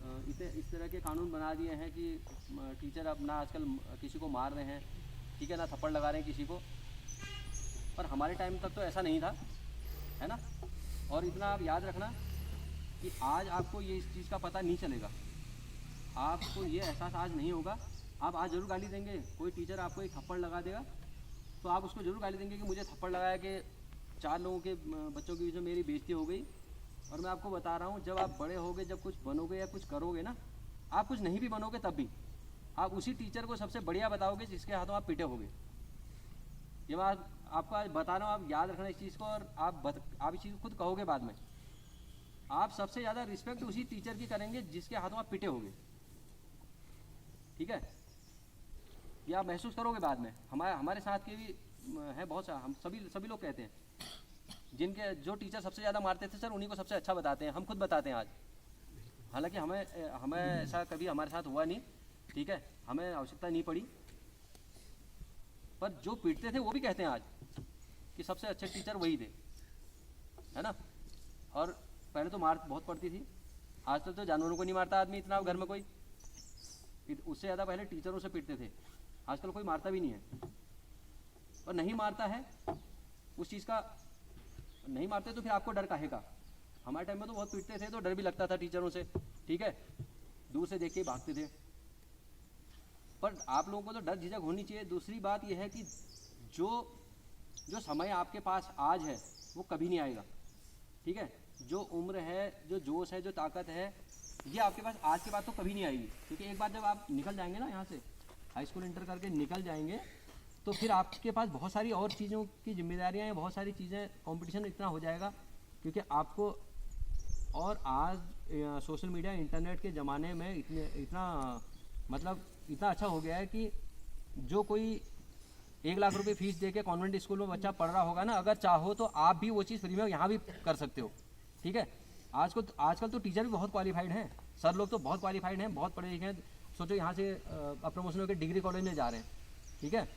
इस तरह के कानून बना दिए हैं कि टीचर अब ना आजकल किसी को मार रहे हैं, ठीक है, ना थप्पड़ लगा रहे हैं किसी को। पर हमारे टाइम तक तो ऐसा नहीं था, है ना। और इतना आप याद रखना कि आज आपको ये इस चीज़ का पता नहीं चलेगा, आपको ये एहसास आज नहीं होगा। आप आज ज़रूर गाली देंगे, कोई टीचर आपको एक थप्पड़ लगा देगा तो आप उसको ज़रूर गाली देंगे कि मुझे थप्पड़ लगाया कि 4 लोगों के बच्चों के बीच में मेरी बेइज्जती हो गई। और मैं आपको बता रहा हूँ, जब आप बड़े होगे, जब कुछ बनोगे या कुछ करोगे ना, आप कुछ नहीं भी बनोगे तब भी आप उसी टीचर को सबसे बढ़िया बताओगे जिसके हाथों आप पिटे होगे। ये मैं आपको आज बता रहा हूँ, आप याद रखना इस चीज़ को। और आप इस चीज़ को खुद कहोगे बाद में, आप सबसे ज़्यादा रिस्पेक्ट उसी टीचर की करेंगे जिसके हाथों आप पिटे होगे, ठीक है। ये आप महसूस करोगे बाद में। हमारे साथ के भी हैं बहुत सारे, हम सभी लोग कहते हैं, जिनके जो टीचर सबसे ज़्यादा मारते थे सर, उन्हीं को सबसे अच्छा बताते हैं, हम खुद बताते हैं आज। हालांकि हमें ऐसा कभी हमारे साथ हुआ नहीं, ठीक है, हमें आवश्यकता नहीं पड़ी। पर जो पीटते थे वो भी कहते हैं आज कि सबसे अच्छे टीचर वही थे, है ना। और पहले तो मार बहुत पड़ती थी, आज तो जानवरों को नहीं मारता आदमी इतना घर में कोई। उससे ज़्यादा पहले टीचरों से पीटते थे, आजकल कोई मारता भी नहीं है। और नहीं मारता है उस चीज़ का, नहीं मारते तो फिर आपको डर काहे का। हमारे टाइम में तो बहुत पीटते थे तो डर भी लगता था टीचरों से, ठीक है, दूर से देख के भागते थे। पर आप लोगों को तो डर झिझक होनी चाहिए। दूसरी बात यह है कि जो समय आपके पास आज है वो कभी नहीं आएगा, ठीक है। जो उम्र है, जो जोश है, जो ताकत है, ये आपके पास आज के बाद तो कभी नहीं आएगी। क्योंकि एक बार जब आप निकल जाएंगे ना यहाँ से, हाई स्कूल इंटर करके निकल जाएंगे, तो फिर आपके पास बहुत सारी और चीज़ों की जिम्मेदारियाँ हैं, बहुत सारी चीज़ें, कंपटीशन इतना हो जाएगा। क्योंकि आपको, और आज सोशल मीडिया इंटरनेट के ज़माने में इतना अच्छा हो गया है कि जो कोई 1 लाख रुपए फीस दे के कॉन्वेंट स्कूल में बच्चा पढ़ रहा होगा ना, अगर चाहो तो आप भी वो चीज़ फ्री में यहाँ भी कर सकते हो, ठीक है। आजकल तो टीचर भी बहुत क्वालिफाइड हैं, सर लोग तो बहुत क्वालिफाइड हैं, बहुत पढ़े लिखे हैं। सोचो यहाँ से प्रमोशन होकर डिग्री कॉलेज में जा रहे हैं, ठीक है।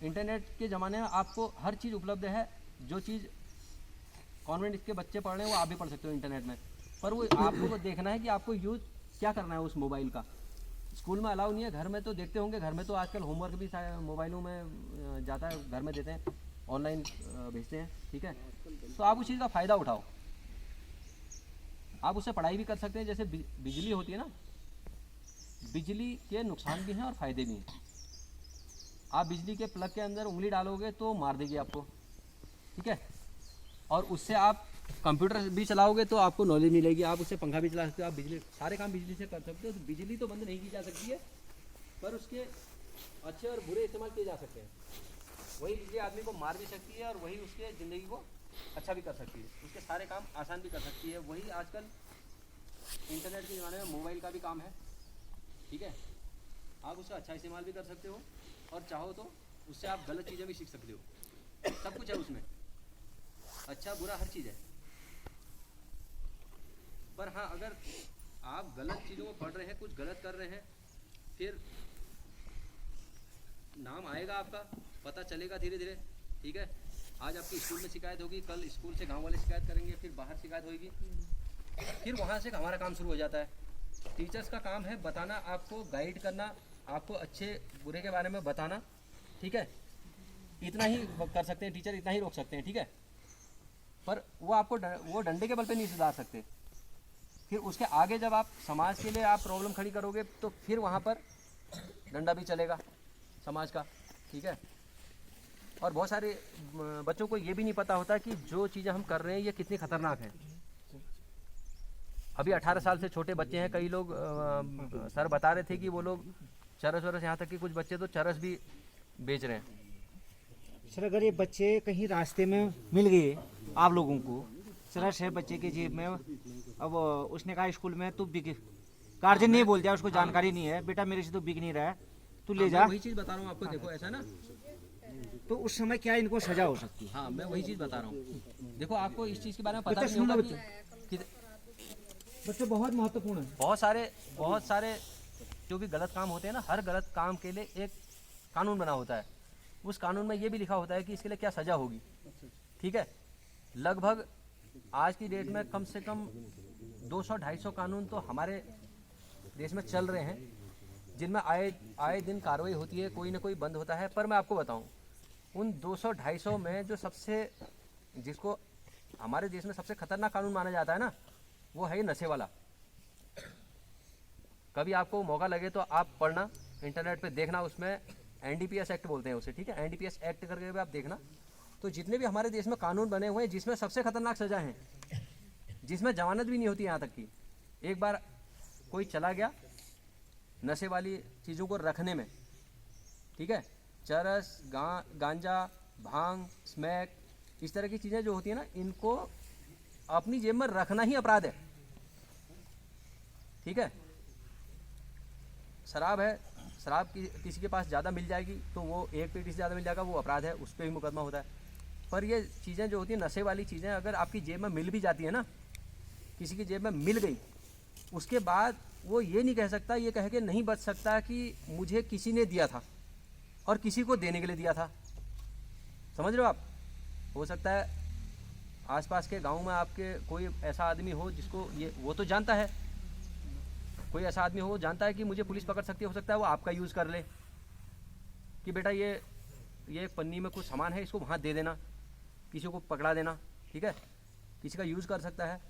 इंटरनेट के ज़माने में आपको हर चीज़ उपलब्ध है। जो चीज़ कॉन्वेंट के बच्चे पढ़ रहे हैं वो आप भी पढ़ सकते हो इंटरनेट में। पर वो आपको तो देखना है कि आपको यूज़ क्या करना है उस मोबाइल का। स्कूल में अलाउ नहीं है, घर में तो देखते होंगे, घर में तो आजकल होमवर्क भी मोबाइलों में जाता है, घर में देते हैं, ऑनलाइन भेजते हैं, ठीक है। तो आप उस चीज़ का फ़ायदा उठाओ, आप उससे पढ़ाई भी कर सकते हैं। जैसे बिजली होती है ना, बिजली के नुकसान भी हैं और फ़ायदे भी हैं। आप बिजली के प्लग के अंदर उंगली डालोगे तो मार देगी आपको, ठीक है। और उससे आप कंप्यूटर भी चलाओगे तो आपको नॉलेज मिलेगी, आप उससे पंखा भी चला सकते हो, आप बिजली, सारे काम बिजली से कर सकते हो। तो बिजली तो बंद नहीं की जा सकती है, पर उसके अच्छे और बुरे इस्तेमाल किए जा सकते हैं। वही बिजली आदमी को मार भी सकती है और वही उसके ज़िंदगी को अच्छा भी कर सकती है, उसके सारे काम आसान भी कर सकती है। वही आजकल इंटरनेट के ज़माने में मोबाइल का भी काम है, ठीक है। आप उसका अच्छा इस्तेमाल भी कर सकते हो और चाहो तो उससे आप गलत चीज़ें भी सीख सकते हो। सब कुछ है उसमें, अच्छा बुरा हर चीज़ है। पर हाँ, अगर आप गलत चीज़ों को पढ़ रहे हैं, कुछ गलत कर रहे हैं, फिर नाम आएगा आपका, पता चलेगा धीरे धीरे, ठीक है। आज आपकी स्कूल में शिकायत होगी, कल स्कूल से गांव वाले शिकायत करेंगे, फिर बाहर शिकायत होगी, फिर वहाँ से हमारा काम शुरू हो जाता है। टीचर्स का काम है बताना, आपको गाइड करना, आपको अच्छे बुरे के बारे में बताना, ठीक है। इतना ही कर सकते हैं टीचर, इतना ही रोक सकते हैं, ठीक है। पर वो आपको वो डंडे के बल पे नहीं सुधार सकते। फिर उसके आगे जब आप समाज के लिए आप प्रॉब्लम खड़ी करोगे तो फिर वहाँ पर डंडा भी चलेगा समाज का, ठीक है। और बहुत सारे बच्चों को ये भी नहीं पता होता कि जो चीज़ें हम कर रहे हैं ये कितनी खतरनाक है। अभी 18 साल से छोटे बच्चे हैं, कई लोग सर बता रहे थे कि वो लोग चरस वरस, यहाँ तक कि कुछ बच्चे तो चरस भी बेच रहे हैं। सर अगर ये बच्चे कहीं रास्ते में मिल गए आप लोगों को, चरस है बच्चे के जेब में, अब उसने कहा स्कूल में तू बिक, गार्जियन नहीं बोल दिया, उसको जानकारी नहीं है, बेटा मेरे से तो बिक नहीं रहा है, तू ले जा। वही चीज़ बता रहा हूँ आपको, देखो ऐसा ना, तो उस समय क्या इनको सजा हो सकती है? हाँ मैं वही चीज़ बता रहा हूँ। देखो आपको इस चीज़ के बारे में पता नहीं होगा कि बच्चे बहुत महत्वपूर्ण है। बहुत सारे जो भी गलत काम होते हैं ना, हर गलत काम के लिए एक कानून बना होता है। उस कानून में ये भी लिखा होता है कि इसके लिए क्या सज़ा होगी, ठीक है। लगभग आज की डेट में कम से कम 200-250 कानून तो हमारे देश में चल रहे हैं जिनमें आए दिन कार्रवाई होती है, कोई ना कोई बंद होता है। पर मैं आपको बताऊं, उन 200-250 में जो जिसको हमारे देश में सबसे खतरनाक कानून माना जाता है ना, वो है ये नशे वाला। कभी आपको मौका लगे तो आप पढ़ना, इंटरनेट पे देखना, उसमें NDPS एक्ट बोलते हैं उसे, ठीक है, NDPS एक्ट करके भी आप देखना। तो जितने भी हमारे देश में कानून बने हुए हैं जिसमें सबसे खतरनाक सजा है, जिसमें जमानत भी नहीं होती, यहाँ तक कि एक बार कोई चला गया नशे वाली चीज़ों को रखने में, ठीक है, चरस, गांजा, भांग, स्मैक, इस तरह की चीज़ें जो होती है ना, इनको अपनी जेब में रखना ही अपराध है, ठीक है। शराब है, शराब किसी के पास ज़्यादा मिल जाएगी तो वो एक पेटी से ज़्यादा मिल जाएगा, वो अपराध है, उस पर भी मुकदमा होता है। पर ये चीज़ें जो होती हैं नशे वाली चीज़ें, अगर आपकी जेब में मिल भी जाती है ना, किसी की जेब में मिल गई, उसके बाद वो ये नहीं कह सकता, ये कह के नहीं बच सकता कि मुझे किसी ने दिया था और किसी को देने के लिए दिया था। समझ रहे हो आप? हो सकता है आसपास के गांव में आपके कोई ऐसा आदमी हो जिसको वो तो जानता है, कोई ऐसा आदमी हो जानता है कि मुझे पुलिस पकड़ सकती है, हो सकता है वो आपका यूज़ कर ले कि बेटा ये एक पन्नी में कुछ सामान है, इसको वहाँ दे देना, किसी को पकड़ा देना, ठीक है, किसी का यूज़ कर सकता है।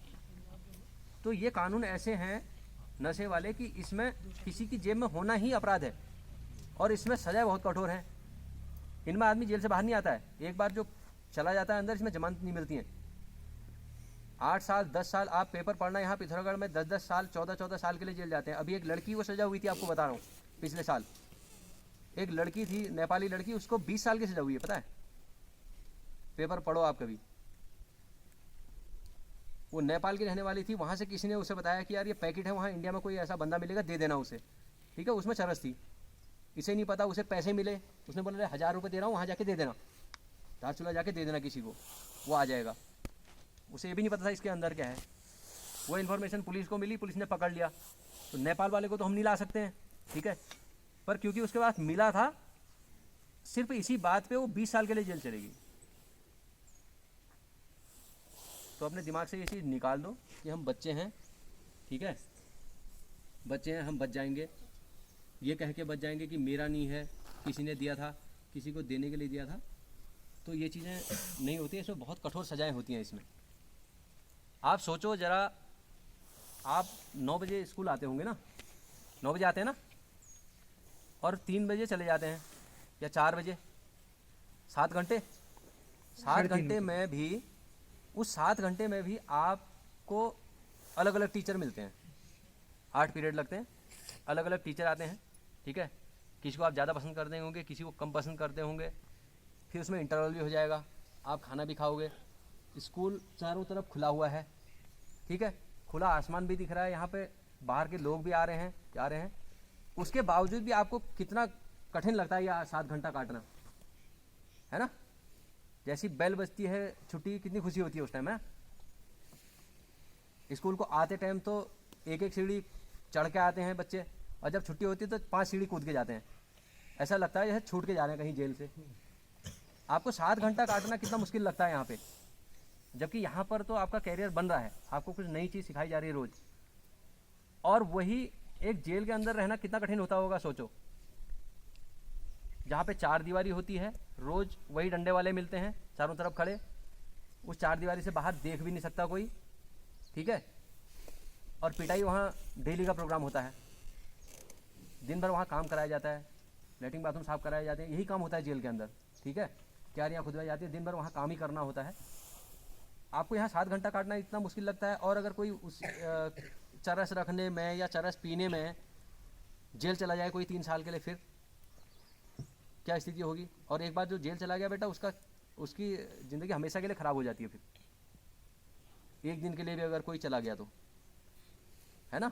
तो ये कानून ऐसे हैं नशे वाले कि इसमें किसी की जेब में होना ही अपराध है और इसमें सज़ा बहुत कठोर है। इनमें आदमी जेल से बाहर नहीं आता है, एक बार जो चला जाता है अंदर, इसमें जमानत नहीं मिलती है। 8 साल 10 साल आप पेपर पढ़ना, यहाँ पिथौरागढ़ में 10-10 साल 14-14 साल के लिए जेल जाते हैं। अभी एक लड़की को सज़ा हुई थी, आपको बता रहा हूँ, पिछले साल एक लड़की थी, नेपाली लड़की, उसको 20 साल की सज़ा हुई है, पता है? पेपर पढ़ो आप कभी। वो नेपाल की रहने वाली थी, वहाँ से किसी ने उसे बताया कि यार ये पैकेट है, वहाँ इंडिया में कोई ऐसा बंदा मिलेगा, दे देना उसे, ठीक है। उसमें चरस थी, इसे नहीं पता, उसे पैसे मिले, उसने बोला 1000 रुपये दे रहा हूँ, वहाँ जाके दे देना, धारचूला जाके दे देना किसी को, वो आ जाएगा। उसे ये भी नहीं पता था इसके अंदर क्या है। वो इन्फॉर्मेशन पुलिस को मिली, पुलिस ने पकड़ लिया। तो नेपाल वाले को तो हम नहीं ला सकते हैं, ठीक है, पर क्योंकि उसके पास मिला था, सिर्फ इसी बात पे वो 20 साल के लिए जेल चलेगी। तो अपने दिमाग से ये चीज़ निकाल दो कि हम बच्चे हैं, ठीक है, बच्चे हैं, हम बच जाएंगे, ये कह के बच जाएंगे कि मेरा नहीं है, किसी ने दिया था, किसी को देने के लिए दिया था। तो ये चीज़ें नहीं होती, इसमें बहुत कठोर सजाएं होती हैं इसमें। आप सोचो ज़रा, आप 9 बजे स्कूल आते होंगे ना, 9 बजे आते हैं ना, और 3 बजे चले जाते हैं या 4 बजे, 7 घंटे, 7 घंटे में भी, उस 7 घंटे में भी आपको अलग अलग टीचर मिलते हैं, 8 पीरियड लगते हैं, अलग अलग टीचर आते हैं, ठीक है। किसी को आप ज़्यादा पसंद करते होंगे, किसी को कम पसंद करते होंगे, फिर उसमें इंटरवल भी हो जाएगा, आप खाना भी खाओगे। स्कूल चारों तरफ खुला हुआ है, ठीक है, खुला आसमान भी दिख रहा है, यहाँ पे बाहर के लोग भी आ रहे हैं, जा रहे हैं, उसके बावजूद भी आपको कितना कठिन लगता है ये 7 घंटा काटना, है ना। जैसी बेल बजती है छुट्टी, कितनी खुशी होती है उस टाइम है। स्कूल को आते टाइम तो एक एक सीढ़ी चढ़ के आते हैं बच्चे, और जब छुट्टी होती है तो 5 सीढ़ी कूद के जाते हैं, ऐसा लगता है जैसे छूट के जा रहे हैं कहीं जेल से। आपको 7 घंटा काटना कितना मुश्किल लगता है यहाँ पे, जबकि यहाँ पर तो आपका कैरियर बन रहा है, आपको कुछ नई चीज़ सिखाई जा रही है रोज़। और वही एक जेल के अंदर रहना कितना कठिन होता होगा, सोचो, जहाँ पे 4 दीवारी होती है, रोज़ वही डंडे वाले मिलते हैं चारों तरफ खड़े, उस 4 दीवारी से बाहर देख भी नहीं सकता कोई, ठीक है, और पिटाई वहाँ डेली का प्रोग्राम होता है, दिन भर वहाँ काम कराया जाता है, लेटरिन बाथरूम साफ कराए जाते हैं, यही काम होता है जेल के अंदर, ठीक है, क्यारियाँ खुदवाई जाती है, दिन भर वहाँ काम ही करना होता है। आपको यहाँ 7 घंटा काटना इतना मुश्किल लगता है, और अगर कोई उस चरस रखने में या चरस पीने में जेल चला जाए कोई 3 साल के लिए, फिर क्या स्थिति होगी। और एक बार जो जेल चला गया बेटा, उसकी ज़िंदगी हमेशा के लिए ख़राब हो जाती है। फिर एक दिन के लिए भी अगर कोई चला गया तो, है ना।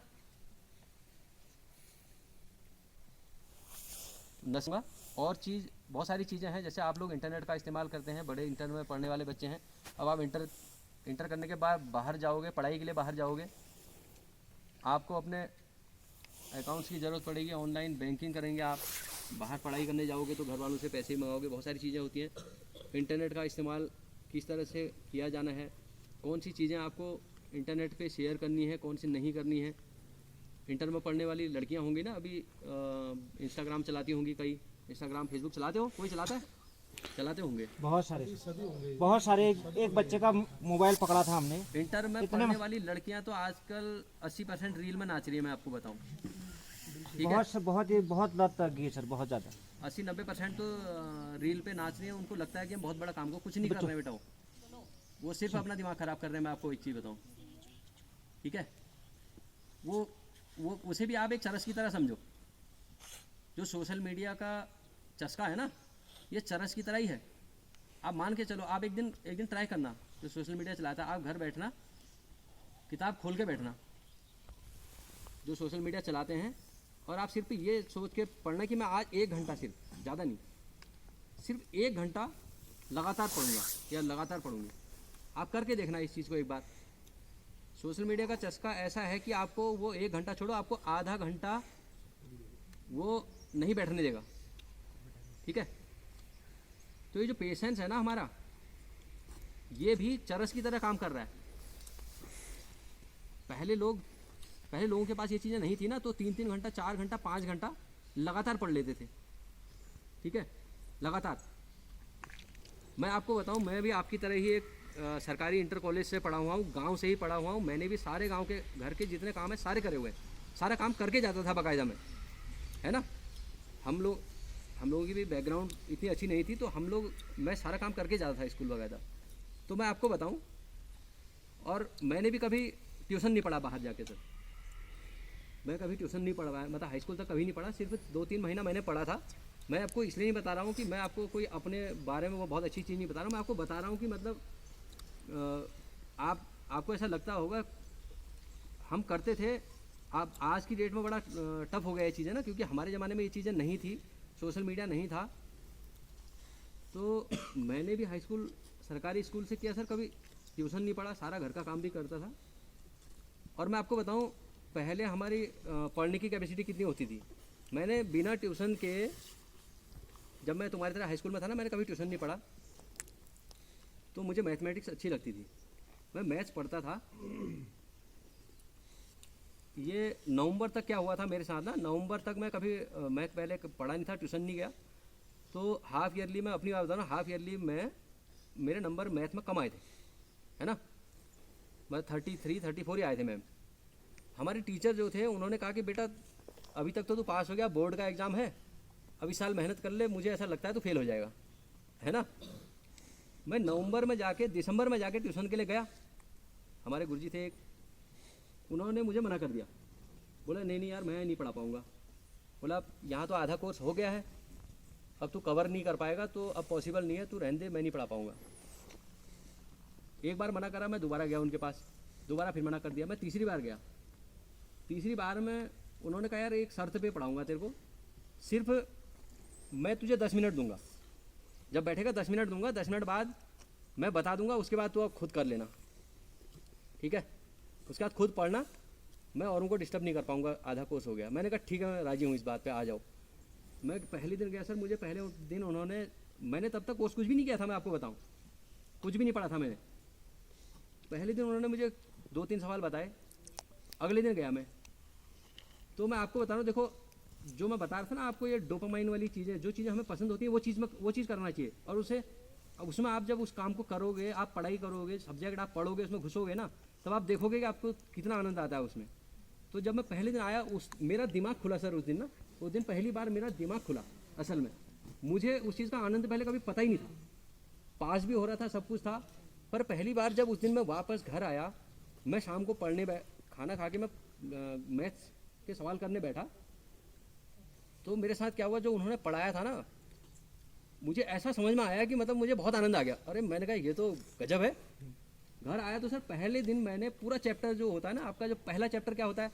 नशा और चीज़, बहुत सारी चीज़ें हैं, जैसे आप लोग इंटरनेट का इस्तेमाल करते हैं, बड़े इंटर में पढ़ने वाले बच्चे हैं, अब आप इंटर करने के बाद बाहर जाओगे, पढ़ाई के लिए बाहर जाओगे, आपको अपने अकाउंट्स की ज़रूरत पड़ेगी, ऑनलाइन बैंकिंग करेंगे आप, बाहर पढ़ाई करने जाओगे तो घर वालों से पैसे मंगाओगे, बहुत सारी चीज़ें होती हैं। इंटरनेट का इस्तेमाल किस तरह से किया जाना है, कौन सी चीज़ें आपको इंटरनेट पे शेयर करनी है, कौन सी नहीं करनी है। इंटर में पढ़ने वाली लड़कियां होंगी ना, अभी इंस्टाग्राम चलाती होंगी, कई इंस्टाग्राम फेसबुक चलाते हो, कोई चलाता है, चलाते होंगे। बहुत सारे एक बच्चे का मोबाइल पकड़ा था हमने। इंटर में पढ़ने वाली लड़कियां तो आजकल 80% रील में नाच रही है, मैं आपको बताऊं। ठीक है, बहुत लत लग गई सर, बहुत ज़्यादा। 80-90% तो रील पे नाच रही है। उनको लगता है कि हम बहुत बड़ा काम को कुछ नहीं कर रहे हैं बेटा, वो सिर्फ अपना दिमाग खराब कर रहे हैं। मैं आपको एक चीज़ बताऊं, ठीक है, वो उसे भी आप एक चरस की तरह समझो। जो सोशल मीडिया का चस्का है ना, ये चरस की तरह ही है। आप मान के चलो, आप एक दिन ट्राई करना, जो सोशल मीडिया चलाता है, आप घर बैठना, किताब खोल के बैठना, जो सोशल मीडिया चलाते हैं, और आप सिर्फ ये सोच के पढ़ना कि मैं आज 1 घंटा, सिर्फ, ज़्यादा नहीं, सिर्फ 1 घंटा लगातार पढ़ूंगा या लगातार पढ़ूंगी। आप करके देखना इस चीज़ को एक बार। सोशल मीडिया का चस्का ऐसा है कि आपको वो 1 घंटा छोड़ो, आपको आधा घंटा वो नहीं बैठने देगा। ठीक है, तो ये जो पेशेंस है ना हमारा, ये भी चरस की तरह काम कर रहा है। पहले लोगों के पास ये चीज़ें नहीं थी ना, तो 3-3 घंटा, 4 घंटा, 5 घंटा लगातार पढ़ लेते थे। ठीक है, लगातार। मैं आपको बताऊं, मैं भी आपकी तरह ही एक सरकारी इंटर कॉलेज से पढ़ा हुआ हूँ, गांव से ही पढ़ा हुआ हूँ। मैंने भी सारे गांव के घर के जितने काम है सारे करे हुए हैं, सारा काम करके जाता था बाकायदा में, है ना। हम लोगों की भी बैकग्राउंड इतनी अच्छी नहीं थी, तो मैं सारा काम करके जाता था स्कूल वगैरह। तो मैं आपको बताऊं, और मैंने भी कभी ट्यूशन नहीं पढ़ा बाहर जाके सर। मैं कभी ट्यूशन नहीं पढ़ा, मतलब हाई स्कूल तक कभी नहीं पढ़ा, सिर्फ 2-3 महीना मैंने पढ़ा था। मैं आपको इसलिए नहीं बता रहा हूँ कि मैं आपको कोई अपने बारे में वो बहुत अच्छी चीज़ नहीं बता रहा हूँ। मैं आपको बता रहा हूँ कि मतलब आपको ऐसा लगता होगा हम करते थे। आप आज की डेट में बड़ा टफ हो गया ये चीज़ें ना, क्योंकि हमारे ज़माने में ये चीज़ें नहीं थी, सोशल मीडिया नहीं था। तो मैंने भी हाई स्कूल सरकारी स्कूल से किया सर, कभी ट्यूशन नहीं पढ़ा, सारा घर का काम भी करता था। और मैं आपको बताऊं, पहले हमारी पढ़ने की कैपेसिटी कितनी होती थी। मैंने बिना ट्यूशन के, जब मैं तुम्हारी तरह हाई स्कूल में था ना, मैंने कभी ट्यूशन नहीं पढ़ा, तो मुझे मैथमेटिक्स अच्छी लगती थी, मैं मैथ्स पढ़ता था। ये नवंबर तक क्या हुआ था मेरे साथ ना, नवंबर तक मैं कभी मैथ पहले पढ़ा नहीं था, ट्यूशन नहीं गया। तो हाफ ईयरली में, अपनी बात बता रहा हूँ, हाफ ईयरली में मेरे नंबर मैथ में कम आए थे, है ना। मैं 33-34 ही आए थे मैम। हमारे टीचर जो थे उन्होंने कहा कि बेटा अभी तक तो तू पास हो गया, बोर्ड का एग्ज़ाम है, अब इस साल मेहनत कर ले, मुझे ऐसा लगता है तो फेल हो जाएगा, है ना। मैं नवंबर में जाके, दिसंबर में जाके ट्यूशन के लिए गया। हमारे गुरुजी थे एक, उन्होंने मुझे मना कर दिया, बोला नहीं यार मैं नहीं पढ़ा पाऊँगा। बोला यहाँ तो आधा कोर्स हो गया है, अब तू कवर नहीं कर पाएगा, तो अब पॉसिबल नहीं है, तू रहने दे, मैं नहीं पढ़ा पाऊँगा। एक बार मना करा, मैं दोबारा गया उनके पास, दोबारा फिर मना कर दिया। मैं तीसरी बार गया, तीसरी बार में उन्होंने कहा यार एक शर्त पे पढ़ाऊँगा तेरे को, सिर्फ मैं तुझे 10 मिनट दूंगा, जब बैठेगा 10 मिनट दूंगा, 10 मिनट बाद मैं बता दूंगा, उसके बाद तू अब खुद कर लेना, ठीक है। उसके बाद खुद पढ़ना, मैं औरों को डिस्टर्ब नहीं कर पाऊंगा, आधा कोर्स हो गया। मैंने कहा ठीक है, मैं राजी हूँ इस बात पे, आ जाओ। मैं पहले दिन गया सर, मुझे पहले दिन मैंने तब तक कोर्स कुछ भी नहीं किया था, मैं आपको बताऊँ, कुछ भी नहीं पढ़ा था मैंने। पहले दिन उन्होंने मुझे 2-3 सवाल बताए, अगले दिन गया मैं। तो मैं आपको बता रहा हूँ, देखो जो मैं बता रहा था ना आपको, ये डोपामाइन वाली चीज़ें, जो चीज़ें हमें पसंद होती है वो चीज़ करना चाहिए। और उसमें आप जब उस काम को करोगे, आप पढ़ाई करोगे, सब्जेक्ट आप पढ़ोगे, उसमें घुसोगे ना, तब आप देखोगे कि आपको कितना आनंद आता है उसमें। तो जब मैं पहले दिन आया, मेरा दिमाग खुला सर उस दिन पहली बार मेरा दिमाग खुला। असल में मुझे उस चीज़ का आनंद पहले कभी पता ही नहीं था, पास भी हो रहा था, सब कुछ था, पर पहली बार जब उस दिन मैं वापस घर आया, मैं शाम को खाना खा के मैं मैथ्स के सवाल करने बैठा, तो मेरे साथ क्या हुआ, जो उन्होंने पढ़ाया था ना, मुझे ऐसा समझ में आया कि मतलब मुझे बहुत आनंद आ गया। अरे मैंने कहा ये तो गजब है। घर आया तो सर पहले दिन मैंने पूरा चैप्टर जो होता है ना, आपका जो पहला चैप्टर क्या होता है,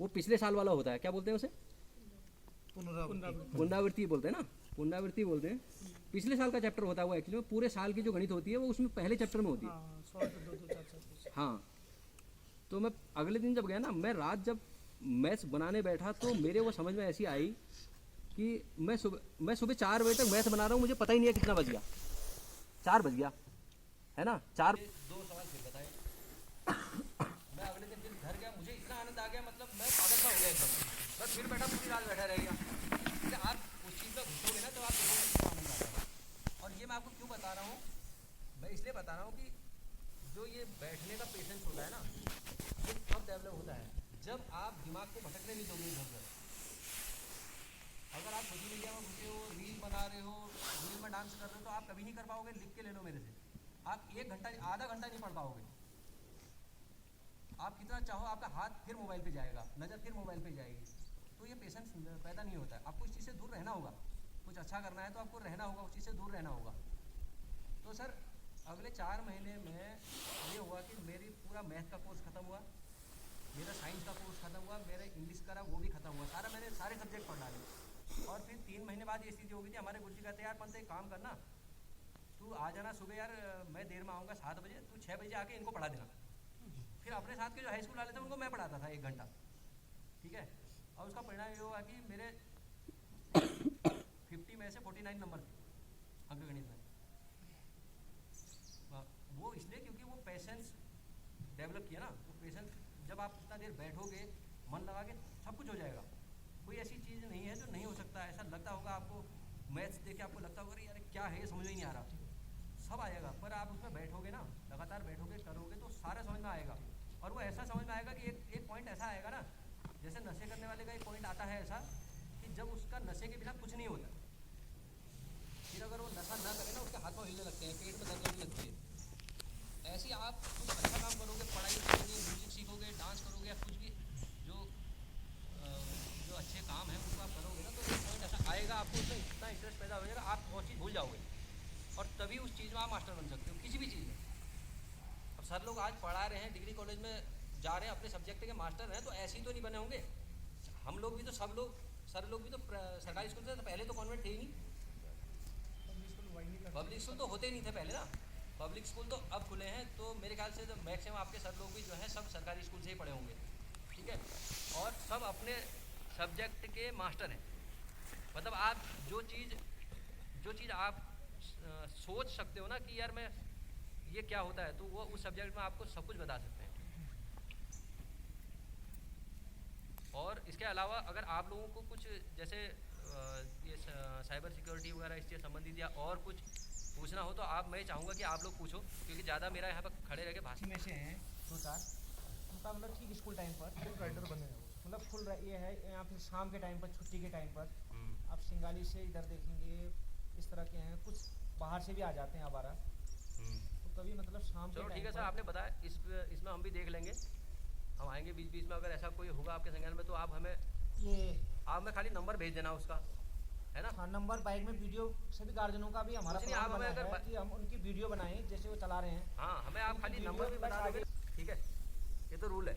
वो पिछले साल वाला होता है, क्या बोलते हैं उसे, पुनरावृत्ति बोलते हैं ना, पुनरावृत्ति बोलते हैं। पिछले साल का चैप्टर होता है वो, एक्चुअली में पूरे साल की जो गणित होती है वो उसमें पहले चैप्टर में होती है। हाँ, तो मैं अगले दिन जब गया ना, मैं रात जब मैथ्स बनाने बैठा, तो मेरे वो समझ में ऐसी आई कि मैं सुबह 4 बजे तक मैथ बना रहा हूँ, मुझे पता ही नहीं है कितना बज गया, 4 बज गया, है ना। 2 सवाल फिर बताए, सा हो गया एकदम। बस फिर बैठा पूरी रात बैठा रह गया। इसलिए आप उस चीज़ में घुसोगे ना तो आप देखोगे कितना आनंद आता है। और ये मैं आपको क्यों बता रहा हूँ, मैं इसलिए बता रहा हूँ कि जो ये बैठने का पेशेंस होता है ना, ये कब डेवलप होता है, जब आप दिमाग को भटकने नहीं दोगे इधर उधर। अगर आप सोशल मीडिया में घुसे हो, रील बना रहे हो, रील में डांस कर रहे हो, तो आप कभी नहीं कर पाओगे। लिख के ले लो मेरे से, आप 1 घंटा आधा घंटा नहीं पढ़ पाओगे। आप कितना चाहो आपका हाथ फिर मोबाइल पे जाएगा, नज़र फिर मोबाइल पे जाएगी। तो ये पेशेंस पैदा नहीं होता है। आपको इस चीज़ से दूर रहना होगा। कुछ अच्छा करना है तो आपको रहना होगा, उस चीज़ से दूर रहना होगा। तो सर अगले 4 महीने में ये हुआ कि मेरी पूरा मैथ का कोर्स ख़त्म हुआ, मेरा साइंस का कोर्स ख़त्म हुआ, मेरा इंग्लिश का वो भी ख़त्म हुआ, सारा मैंने सारे सब्जेक्ट पढ़ डाले। और फिर 3 महीने बाद ये स्थिति हो गई थी। हमारे गुरुजी कहते यार पंत एक काम करना, तू आ जाना सुबह यार, मैं देर में आऊँगा 7 बजे, तू 6 बजे आके इनको पढ़ा देना। फिर अपने साथ के जो हाई स्कूल वाले थे उनको मैं पढ़ाता था 1 घंटा, ठीक है। और उसका परिणाम ये हुआ कि मेरे 50 में से 49 नंबर थे अंकगणित में। वो इसलिए क्योंकि वो पेशेंस डेवलप किया ना। तो पेशेंस जब आप इतना देर बैठोगे, मन लगा के, सब कुछ हो जाएगा। कोई ऐसी चीज़ नहीं है जो नहीं हो सकता। ऐसा लगता होगा आपको, मैथ्स देखे आपको लगता होगा यार क्या है ये समझ में नहीं आ रहा, सब आएगा। पर आप उसमें बैठोगे ना, लगातार बैठोगे, करोगे तो सारा समझ में आएगा। और वो ऐसा समझ में आएगा कि एक पॉइंट ऐसा आएगा ना, जैसे नशे करने वाले का एक पॉइंट आता है ऐसा कि जब उसका नशे के बिना कुछ नहीं होता, फिर अगर वो नशा ना करे ना, उसके हाथ पाँव हिलने लगते हैं, पेट में दर्द होने लगती है। ऐसे ही आप कुछ अच्छा काम करोगे, पढ़ाई करोगे, म्यूजिक सीखोगे, डांस करोगे, या कुछ भी जो अच्छे काम है उनको आप करोगे ना, तो एक पॉइंट ऐसा आएगा, आपको उसमें इतना इंटरेस्ट पैदा हो जाएगा, आप वो चीज़ भूल जाओगे। और तभी उस चीज़ में आप मास्टर बन सकते हो, किसी भी चीज़ में। अब सर लोग आज पढ़ा रहे हैं, डिग्री कॉलेज में जा रहे हैं, अपने सब्जेक्ट के मास्टर हैं, तो ऐसे ही तो नहीं बने होंगे। हम लोग भी तो, सब लोग, सर लोग भी तो सरकारी स्कूल से, तो पहले तो कॉन्वेंट थे ही नहीं, पब्लिक स्कूल तो होते ही नहीं थे पहले ना। पब्लिक स्कूल तो अब खुले हैं, तो मेरे ख्याल से तो मैक्सिमम आपके सर लोग भी जो है सब सरकारी स्कूल से ही पढ़े होंगे, ठीक है। और सब अपने सब्जेक्ट के मास्टर हैं। मतलब आप जो चीज़ आप सोच सकते हो ना कि यार मैं ये क्या होता है, तो वो उस सब्जेक्ट में आपको सब कुछ बता सकते हैं। और इसके अलावा अगर आप लोगों को कुछ जैसे ये साइबर सिक्योरिटी वगैरह इससे संबंधित या और कुछ पूछना हो तो मैं चाहूँगा कि आप लोग पूछो, क्योंकि ज़्यादा मेरा यहाँ पर खड़े रह के भाषण में से हैं 2-4 उनका मतलब ठीक स्कूल टाइम पर राइडर बने हैं, मतलब फुल ये है। यहाँ फिर शाम के टाइम पर, छुट्टी के टाइम पर आप सिंगाली से इधर देखेंगे, इस तरह के हैं। कुछ बाहर से भी आ जाते हैं आवारा, तो कभी मतलब शाम चलो के ठीक है टाइम सर, आपने बताया, इसमें हम भी देख लेंगे, हम आएंगे बीच बीच में। अगर ऐसा कोई होगा आपके संज्ञान में तो आप हमें खाली नंबर भेज देना उसका, है ना। हाँ, नंबर बाइक में वीडियो, सभी गार्जियनों का भी हमारा कुछ नहीं, प्लान आप हमें बना अगर है कि हम उनकी वीडियो बनाएं जैसे वो चला रहे हैं। हाँ, हमें आप खाली वीडियो नंबर भी बस बता आगे- दोगे, ठीक है। ये तो रूल है।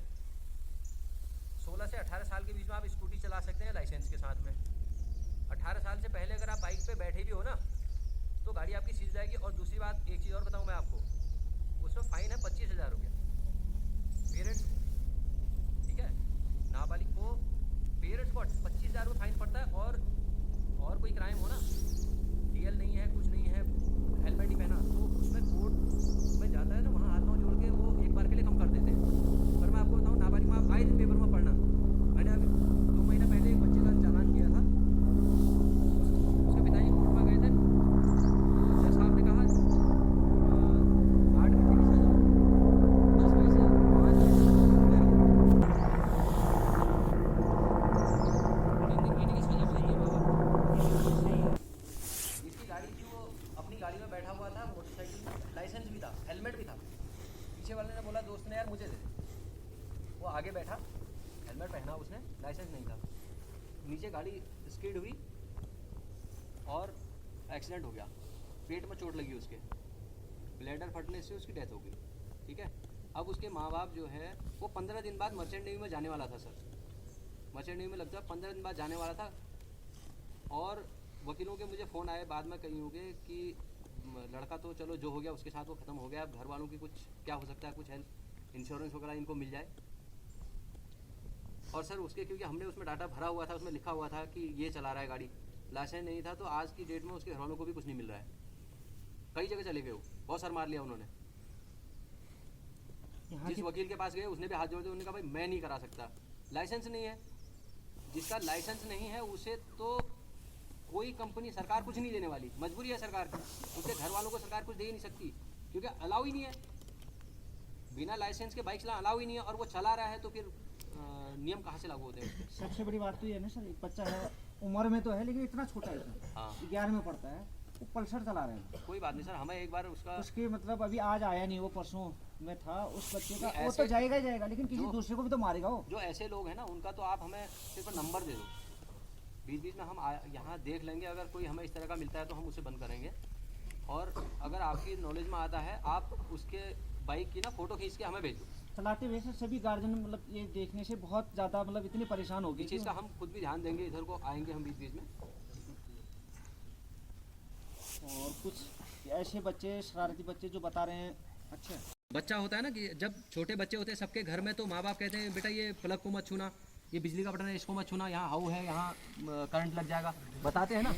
16 से 18 साल के बीच में आप स्कूटी चला सकते हैं लाइसेंस के साथ में। 18 साल से पहले अगर आप बाइक पे बैठे भी हो ना, तो गाड़ी आपकी सीज जाएगी। और दूसरी बात, एक चीज़ और बताऊँ मैं आपको, उसमें फ़ाइन है 25,000 रुपये पेरेंट्स, ठीक है। नाबालिग को, पेरेंट्स को 25,000 रुपये फाइन पड़ता है। और कोई क्राइम हो ना, डीएल नहीं है, कुछ नहीं है, हेलमेट नहीं पहना, तो उसमें कोर्ट में जाता है ना, वहाँ हाथ पाँव जोड़ के वो एक बार के लिए कम कर देते हैं। पर मैं आपको बताऊँ, नाबालिग में आप आए दिन पेपर में पढ़ना, मैंने अभी 2 महीने पहले एक बच्चे का चालान किया था। उसके पिताजी कोर्ट में गए थे, तो जज साहब ने कहा 8 घंटे की सजा, 10 पैसे, 5 पैसे, 3 महीने की सजा मिलेगी बाबा। इसकी गाड़ी थी, वो अपनी गाड़ी में बैठा हुआ था, मोटरसाइकिल में, लाइसेंस भी था, हेलमेट भी था। पीछे वाले ने बोला, दोस्त ने, यार मुझे दे दे। वो आगे बैठा, हेलमेट पहना उसने, लाइसेंस नहीं था। नीचे गाड़ी स्किड हुई और एक्सीडेंट हो गया, पेट में चोट लगी उसके, ब्लैडर फटने से उसकी डेथ हो गई, ठीक है। अब उसके माँ बाप जो है वो 15 दिन बाद मर्चेंट नेवी में जाने वाला था सर, मर्चेंट नेवी में लगता है 15 दिन बाद जाने वाला था। और वकीलों के मुझे फ़ोन आए बाद में कहीं होंगे कि लड़का तो चलो जो हो गया उसके साथ वो ख़त्म हो गया, अब घर वालों की कुछ क्या हो सकता है, कुछ हेल्थ इंश्योरेंस वगैरह इनको मिल जाए। और सर उसके, क्योंकि हमने उसमें डाटा भरा हुआ था, उसमें लिखा हुआ था कि ये चला रहा है गाड़ी, लाइसेंस नहीं था, तो आज की डेट में उसके घर वालों को भी कुछ नहीं मिल रहा है। कई जगह चले गए, वो बहुत सर मार लिया उन्होंने। जिस वकील के पास गए उसने भी हाथ जोड़ दिए, उन्होंने कहा भाई मैं नहीं करा सकता, लाइसेंस नहीं है, जिसका लाइसेंस नहीं है उसे तो कोई कंपनी सरकार कुछ नहीं देने वाली, मजबूरी है सरकार की। उसके घर वालों को सरकार कुछ दे ही नहीं सकती क्योंकि अलाउ ही नहीं है, बिना लाइसेंस के बाइक चलाना अलाउ ही नहीं है। और वो चला रहा है तो फिर नियम कहाँ से लागू होते हैं? सबसे बड़ी बात तो ये है ना सर, एक बच्चा है, उम्र में तो है लेकिन इतना छोटा है सर, हाँ 11 में पढ़ता है, वो पल्सर चला रहे हैं। कोई बात नहीं सर, हमें एक बार उसका उसके मतलब अभी आज आया नहीं, वो परसों में था, उस बच्चे का नहीं, वो तो ऐसे- जाएगा ही जाएगा, लेकिन किसी जो- दूसरे को भी तो मारेगा वो। जो ऐसे लोग हैं ना उनका तो आप हमें सिर्फ नंबर दे दो, बीच बीच में हम यहाँ देख लेंगे, अगर कोई हमें इस तरह का मिलता है तो हम उसे बंद करेंगे। और अगर आपकी नॉलेज में आता है आप उसके बाइक की ना फ़ोटो खींच के हमें भेजो। चलाते हुए सर सभी गार्जियन मतलब ये देखने से बहुत ज़्यादा मतलब इतने परेशान हो गए इस चीज़ का हम खुद भी ध्यान देंगे, इधर को आएंगे हम बीच बीच में। और कुछ ऐसे बच्चे शरारती बच्चे जो बता रहे हैं। अच्छा, बच्चा होता है ना कि जब छोटे बच्चे होते हैं सबके घर में, तो माँ बाप कहते हैं बेटा ये प्लग को मत छूना, ये बिजली का बटन है इसको मत छूना, यहाँ हाउ है, यहाँ करंट लग जाएगा, बताते हैं ना।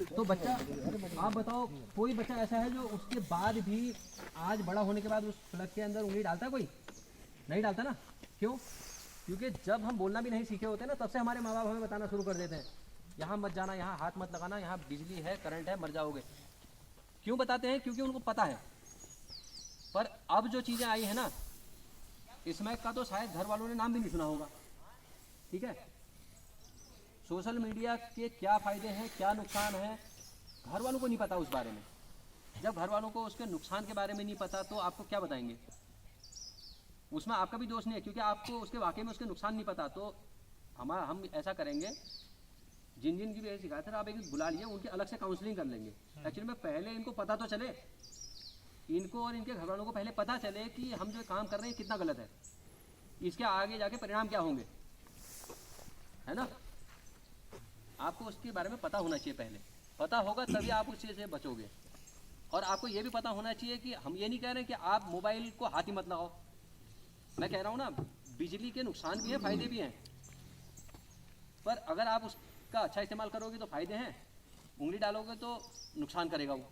तो बच्चा, आप बताओ कोई बच्चा ऐसा है जो उसके बाद भी आज बड़ा होने के बाद उस प्लग के अंदर उंगली डालता है? कोई नहीं डालता ना। क्यों? क्योंकि जब हम बोलना भी नहीं सीखे होते ना, तब से हमारे माँ बाप हमें बताना शुरू कर देते हैं, यहाँ मत जाना, यहाँ हाथ मत लगाना, यहाँ बिजली है, करंट है, मर जाओगे। क्यों बताते हैं? क्योंकि उनको पता है। पर अब जो चीज़ें आई है ना, इसमें का तो शायद घर वालों ने नाम भी नहीं सुना होगा। ठीक है, सोशल मीडिया के क्या फ़ायदे हैं, क्या नुकसान है, घर वालों को नहीं पता उस बारे में। जब घर वालों को उसके नुकसान के बारे में नहीं पता तो आपको क्या बताएंगे? उसमें आपका भी दोष नहीं है, क्योंकि आपको उसके वाकई में उसके नुकसान नहीं पता। तो हम ऐसा करेंगे, जिन जिन की भी ऐसी शिकायत है आप एक बुला लिए, उनकी अलग से काउंसलिंग कर लेंगे। एक्चुअली में पहले इनको पता तो चले, इनको और इनके घर वालों को पहले पता चले कि हम जो काम कर रहे हैं कितना गलत है, इसके आगे जाके परिणाम क्या होंगे, है ना। आपको उसके बारे में पता होना चाहिए, पहले पता होगा तभी आप उस चीज़ से बचोगे। और आपको ये भी पता होना चाहिए कि हम ये नहीं कह रहे कि आप मोबाइल को हाथ ही मत लगाओ। मैं कह रहा हूँ ना, बिजली के नुकसान भी हैं, फ़ायदे भी हैं। पर अगर आप उसका अच्छा इस्तेमाल करोगे तो फ़ायदे हैं, उंगली डालोगे तो नुकसान करेगा वो।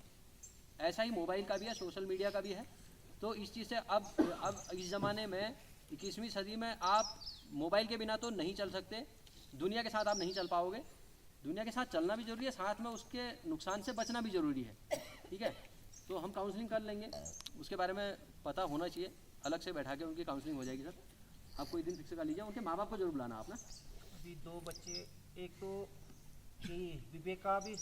ऐसा ही मोबाइल का भी है, सोशल मीडिया का भी है। तो इस चीज़ से अब इस ज़माने में 21वीं सदी में आप मोबाइल के बिना तो नहीं चल सकते, दुनिया के साथ आप नहीं चल पाओगे। दुनिया के साथ चलना भी ज़रूरी है, साथ में उसके नुकसान से बचना भी ज़रूरी है। ठीक है, तो हम काउंसलिंग कर लेंगे, उसके बारे में पता होना चाहिए, अलग से बैठा के उनकी काउंसलिंग हो जाएगी। सर आप कोई दिन फिक्स कर लीजिए, उनके माँ बाप को जरूर बुलाना आप ना। अभी 2 बच्चे, एक तो यही विवेक का भी,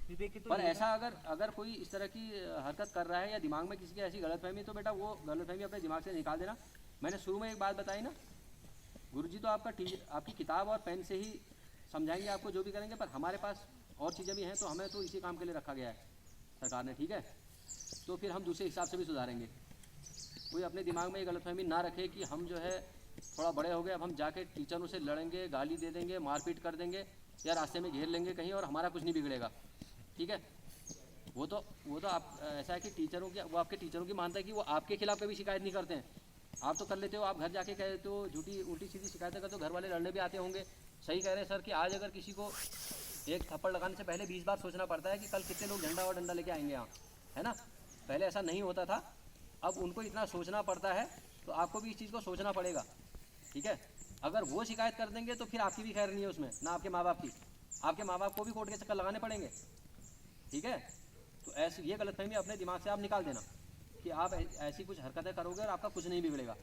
विवेक की तो पर यही ऐसा अगर कोई इस तरह की हरकत कर रहा है या दिमाग में किसी की ऐसी गलतफहमी, तो बेटा वो गलतफहमी अपने दिमाग से निकाल देना। मैंने शुरू में एक बात बताई ना, गुरुजी तो आपकी किताब और पेन से ही समझाएंगे आपको, जो भी करेंगे। पर हमारे पास और चीज़ें भी हैं, तो हमें तो इसी काम के लिए रखा गया है सरकार ने। ठीक है, तो फिर हम दूसरे हिसाब से भी सुधारेंगे। कोई अपने दिमाग में ये गलतफहमी ना रखे कि हम जो है थोड़ा बड़े हो गए, अब हम जाके टीचरों से लड़ेंगे, गाली दे देंगे, मारपीट कर देंगे या रास्ते में घेर लेंगे कहीं और हमारा कुछ नहीं बिगड़ेगा। ठीक है, वो तो आप ऐसा है कि वो आपके टीचरों की मानता है कि वो आपके खिलाफ कभी शिकायत नहीं करते हैं। आप तो कर लेते हो, आप घर जाके कह देते हो, झूठी उल्टी सीधी शिकायतें करते हो, घर वाले लड़ने भी आते होंगे। सही कह रहे हैं सर कि आज अगर किसी को एक थप्पड़ लगाने से पहले 20 बार सोचना पड़ता है कि कल कितने लोग झंडा और डंडा लेके आएंगे यहाँ, है ना। पहले ऐसा नहीं होता था, अब उनको इतना सोचना पड़ता है, तो आपको भी इस चीज़ को सोचना पड़ेगा। ठीक है, अगर वो शिकायत कर देंगे तो फिर आपकी भी खैर नहीं है उसमें, ना आपके माँ बाप की। आपके माँ बाप को भी कोर्ट के चक्कर लगाने पड़ेंगे। ठीक है, तो ऐसी ये गलतफहमी अपने दिमाग से आप निकाल देना कि आप ऐसी कुछ हरकतें करोगे और आपका कुछ नहीं बिगड़ेगा।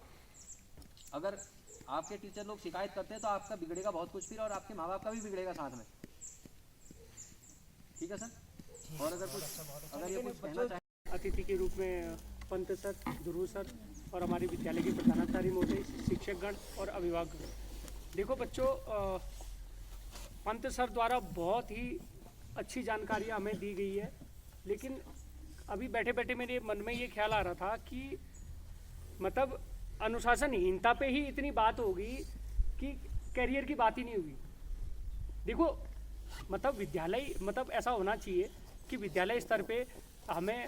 अगर आपके टीचर लोग शिकायत करते हैं तो आपका बिगड़ेगा बहुत कुछ फिर, और आपके माँ बाप का भी बिगड़ेगा साथ में। ठीक है सर, और अगर ये कुछ कहना चाहें। अतिथि के रूप में पंत सर, ध्रुव सर और हमारे विद्यालय के प्रधानाचार्य महोदय, शिक्षकगण और अभिभावकगण। देखो बच्चों, पंत सर द्वारा बहुत ही अच्छी जानकारियाँ हमें दी गई है, लेकिन अभी बैठे बैठे मेरे मन में ये ख्याल आ रहा था कि मतलब अनुशासनहीनता पे ही इतनी बात होगी कि करियर की बात ही नहीं होगी। देखो मतलब विद्यालय, मतलब ऐसा होना चाहिए कि विद्यालय स्तर पे हमें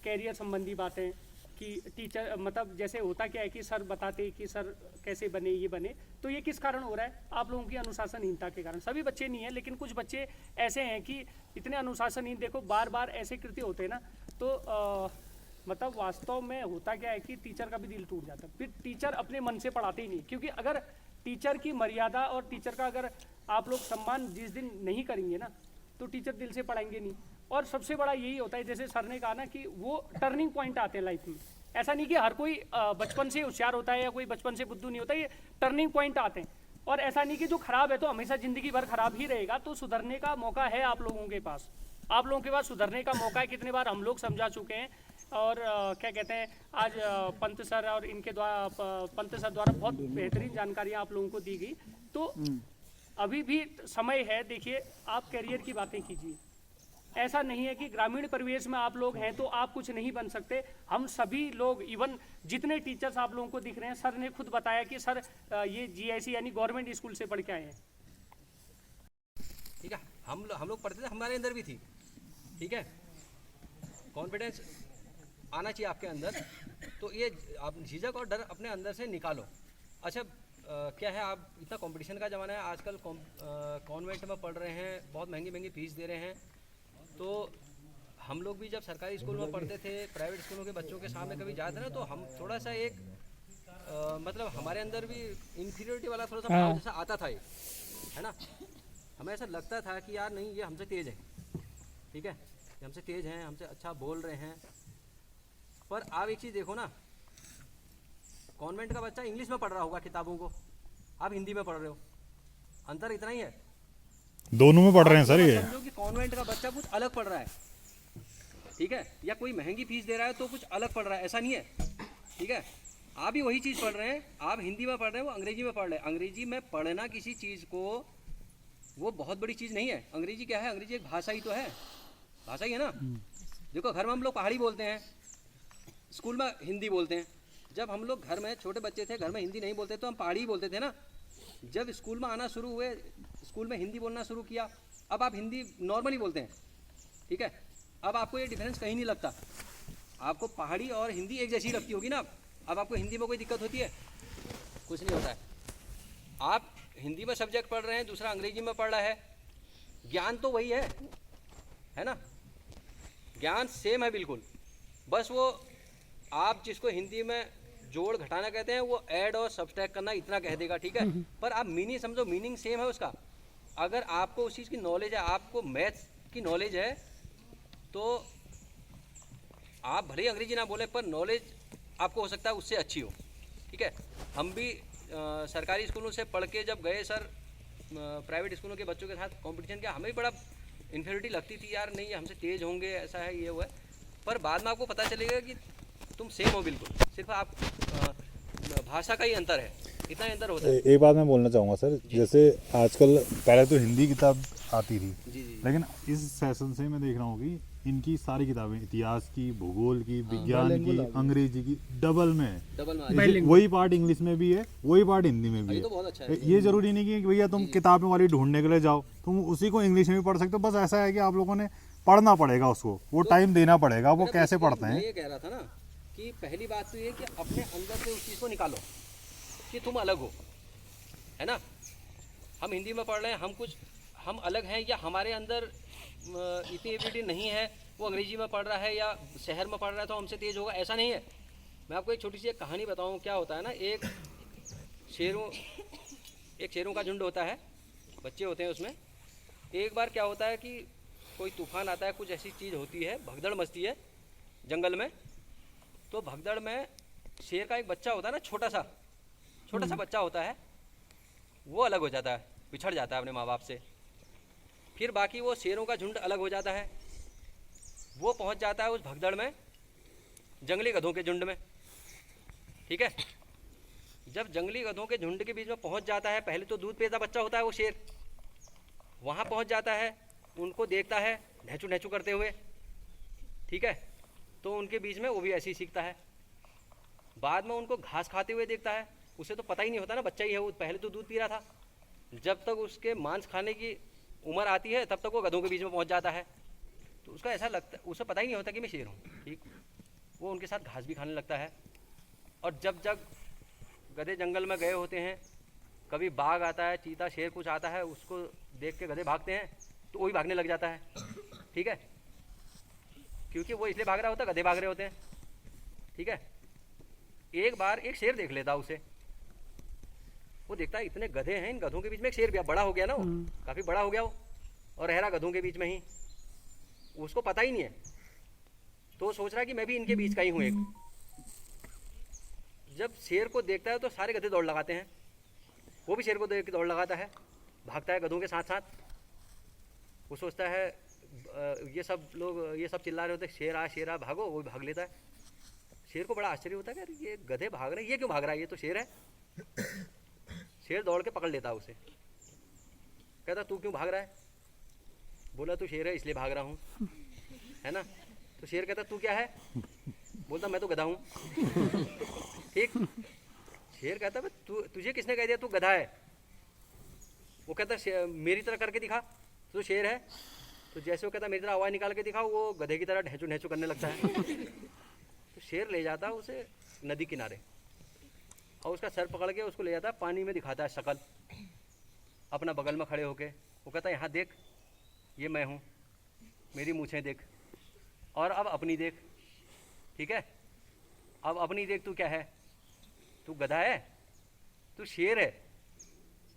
कैरियर संबंधी बातें कि टीचर, मतलब जैसे होता क्या है कि सर बताते कि सर कैसे बने, ये बने, तो ये किस कारण हो रहा है? आप लोगों की अनुशासनहीनता के कारण। सभी बच्चे नहीं है, लेकिन कुछ बच्चे ऐसे हैं कि इतने अनुशासनहीन, देखो बार बार ऐसे कृत्य होते हैं ना, तो मतलब वास्तव में होता क्या है कि टीचर का भी दिल टूट जाता है। फिर टीचर अपने मन से पढ़ाते ही नहीं, क्योंकि अगर टीचर की मर्यादा और टीचर का अगर आप लोग सम्मान जिस दिन नहीं करेंगे ना, तो टीचर दिल से पढ़ाएंगे नहीं। और सबसे बड़ा यही होता है, जैसे सर ने कहा ना कि वो टर्निंग पॉइंट आते हैं लाइफ में। ऐसा नहीं कि हर कोई बचपन से होशियार होता है या कोई बचपन से बुद्धू नहीं होता, ये टर्निंग पॉइंट आते हैं। और ऐसा नहीं कि जो खराब है तो हमेशा ज़िंदगी भर खराब ही रहेगा, तो सुधरने का मौका है आप लोगों के पास। आप लोगों के पास सुधरने का मौका है। कितने बार हम लोग समझा चुके हैं। और क्या कहते हैं, आज पंत सर और इनके द्वारा पंत सर द्वारा बहुत बेहतरीन जानकारियाँ आप लोगों को दी गई। तो अभी भी समय है। देखिए, आप करियर की बातें कीजिए। ऐसा नहीं है कि ग्रामीण परिवेश में आप लोग हैं तो आप कुछ नहीं बन सकते। हम सभी लोग, इवन जितने टीचर्स आप लोगों को दिख रहे हैं, सर ने खुद बताया कि सर ये GIC यानी गवर्नमेंट स्कूल से पढ़ के आए हैं। ठीक है, हम लोग पढ़ते थे, हमारे अंदर भी थी। ठीक है, कॉन्फिडेंस आना चाहिए आपके अंदर। तो ये आप झिझक और डर अपने अंदर से निकालो। अच्छा, क्या है, आप इतना कंपटीशन का ज़माना है आजकल, कॉन्वेंट में पढ़ रहे हैं, बहुत महंगी महंगी फीस दे रहे हैं। तो हम लोग भी जब सरकारी स्कूल में पढ़ते थे, प्राइवेट स्कूलों के बच्चों के सामने कभी जाते ना, तो हम थोड़ा सा एक मतलब हमारे अंदर भी इंफीरियरिटी वाला थोड़ा सा भाव जैसा आता था, है ना। हमें ऐसा लगता था कि यार नहीं, ये हमसे तेज़ है, ठीक है, ये हमसे तेज़ हैं, हमसे अच्छा बोल रहे हैं। पर आप एक चीज़ देखो ना, कॉन्वेंट का बच्चा इंग्लिश में पढ़ रहा होगा किताबों को, आप हिंदी में पढ़ रहे हो, अंतर इतना ही है। दोनों में पढ़ रहे हैं सर ये। समझो कि कॉन्वेंट का बच्चा कुछ अलग पढ़ रहा है, ठीक है, या कोई महंगी फीस दे रहा है तो कुछ अलग पढ़ रहा है, ऐसा नहीं है। ठीक है, आप भी वही चीज़ पढ़ रहे हैं, आप हिंदी में पढ़ रहे हैं, वो अंग्रेजी में पढ़ रहे हैं। अंग्रेजी में पढ़ना किसी चीज़ को वो बहुत बड़ी चीज़ नहीं है। अंग्रेजी क्या है, अंग्रेजी एक भाषा ही तो है, भाषा ही है ना। देखो, घर में हम लोग पहाड़ी बोलते हैं, स्कूल में हिंदी बोलते हैं। जब हम लोग घर में छोटे बच्चे थे, घर में हिंदी नहीं बोलते तो हम पहाड़ी ही बोलते थे ना। जब स्कूल में आना शुरू हुए, स्कूल में हिंदी बोलना शुरू किया, अब आप हिंदी नॉर्मली बोलते हैं, ठीक है। अब आपको ये डिफरेंस कहीं नहीं लगता, आपको पहाड़ी और हिंदी एक जैसी लगती होगी ना। अब आपको हिंदी में कोई दिक्कत होती है? कुछ नहीं होता है। आप हिंदी में सब्जेक्ट पढ़ रहे हैं, दूसरा अंग्रेजी में पढ़ रहा है, ज्ञान तो वही है ना, ज्ञान सेम है बिल्कुल। बस वो आप जिसको हिंदी में जोड़ घटाना कहते हैं, वो ऐड और सब्सट्रैक्ट करना इतना कह देगा, ठीक है। पर आप मीनिंग समझो, मीनिंग सेम है उसका। अगर आपको उस चीज़ की नॉलेज है, आपको मैथ्स की नॉलेज है, तो आप भले ही अंग्रेजी ना बोले, पर नॉलेज आपको हो सकता है उससे अच्छी हो, ठीक है। हम भी सरकारी स्कूलों से पढ़ के जब गए सर, प्राइवेट स्कूलों के बच्चों के साथ कंपटीशन किया, हमें भी बड़ा इन्फीरियरिटी लगती थी, यार नहीं हमसे तेज़ होंगे, ऐसा है, ये हुआ है। पर बाद में आपको पता चलेगा कि तुम सेम हो बिल्कुल, सिर्फ आप भाषा का ही अंतर है, इतना ही अंतर होता है। एक बात मैं बोलना चाहूँगा सर, जैसे आजकल पहले तो हिंदी किताब आती थी, जी। लेकिन इस सेशन से मैं देख रहा हूँ कि इनकी सारी किताबें, इतिहास की, भूगोल की, विज्ञान की, अंग्रेजी की, डबल में है। डबल में जैसे वही पार्ट इंग्लिश में भी है, वही पार्ट हिंदी में भी ये है। तो बहुत अच्छा है। ये जरूरी नहीं कि भैया तुम किताबें वाली ढूंढने के लिए जाओ, तुम उसी को इंग्लिश में भी पढ़ सकते हो। बस ऐसा है कि आप लोगों ने पढ़ना पड़ेगा, उसको वो टाइम देना पड़ेगा। वो कैसे पढ़ते मैं हैं? ये कह रहा था ना कि पहली बात तो ये कि अपने अंदर से उस चीज़ को निकालो कि तुम अलग हो, है ना। हम हिंदी में पढ़ रहे हैं, हम अलग हैं, या हमारे अंदर इतनी एबिलिटी नहीं है, वो अंग्रेजी में पढ़ रहा है या शहर में पढ़ रहा है तो हमसे तेज़ होगा, ऐसा नहीं है। मैं आपको एक छोटी सी एक कहानी बताऊँ। क्या होता है ना, एक शेरों का झुंड होता है, बच्चे होते हैं उसमें। एक बार क्या होता है कि कोई तूफान आता है, कुछ ऐसी चीज़ होती है, भगदड़ मचती है जंगल में। तो भगदड़ में शेर का एक बच्चा होता है ना, छोटा सा बच्चा होता है, वो अलग हो जाता है, बिछड़ जाता है अपने माँ बाप से। फिर बाकी वो शेरों का झुंड अलग हो जाता है, वो पहुंच जाता है उस भगदड़ में जंगली गधों के झुंड में, ठीक है। जब जंगली गधों के झुंड के बीच में पहुंच जाता है, पहले तो दूध पीता बच्चा होता है वो शेर, वहाँ पहुंच जाता है, उनको देखता है ढेचू ढेचू करते हुए, ठीक है। तो उनके बीच में वो भी ऐसे ही सीखता है। बाद में उनको घास खाते हुए देखता है, उसे तो पता ही नहीं होता ना, बच्चा ही है वो, पहले तो दूध पी रहा था। जब तक उसके मांस खाने की उम्र आती है, तब तक वो गधों के बीच में पहुंच जाता है। तो उसका ऐसा लगता, उसे पता ही नहीं होता कि मैं शेर हूँ, ठीक। वो उनके साथ घास भी खाने लगता है। और जब गधे जंगल में गए होते हैं, कभी बाघ आता है, चीता, शेर कुछ आता है, उसको देख के गधे भागते हैं, तो वो भी भागने लग जाता है, ठीक है। क्योंकि वो इसलिए भाग रहा होता है, गधे भाग रहे होते हैं, ठीक है। एक बार एक शेर देख लेता उसे, वो देखता है इतने गधे हैं, इन गधों के बीच में एक शेर भी बड़ा हो गया ना, वो काफ़ी बड़ा हो गया वो, और रह रहा गधों के बीच में ही, उसको पता ही नहीं है। तो वो सोच रहा है कि मैं भी इनके बीच का ही हूँ एक। जब शेर को देखता है तो सारे गधे दौड़ लगाते हैं, वो भी शेर को देख के दौड़ लगाता है, भागता है गधों के साथ साथ। वो सोचता है ये सब चिल्ला रहे होते शेर आ भागो, वो भी भाग लेता है। शेर को बड़ा आश्चर्य होता है कि ये गधे भाग रहे हैं, ये क्यों भाग रहा है, ये तो शेर है। शेर दौड़ के पकड़ लेता है उसे, कहता तू क्यों भाग रहा है? बोला तू शेर है इसलिए भाग रहा हूँ, है ना। तो शेर कहता तू क्या है? बोलता मैं तो गधा हूँ। ठीक। शेर कहता तुझे किसने कह दिया तू गधा है? वो कहता मेरी तरह करके दिखा, तो शेर है। तो जैसे वो कहता मेरी तरह आवाज़ निकाल के दिखाओ, वो गधे की तरह ढेंचू ढेंचू करने लगता है। तो शेर ले जाता है उसे नदी किनारे, और उसका सर पकड़ के उसको ले जाता है पानी में, दिखाता है शक्ल अपना बगल में खड़े होके। वो कहता है यहाँ देख, ये मैं हूँ, मेरी मूछें देख, और अब अपनी देख। ठीक है, अब अपनी देख, तू क्या है? तू गधा है, तू शेर है,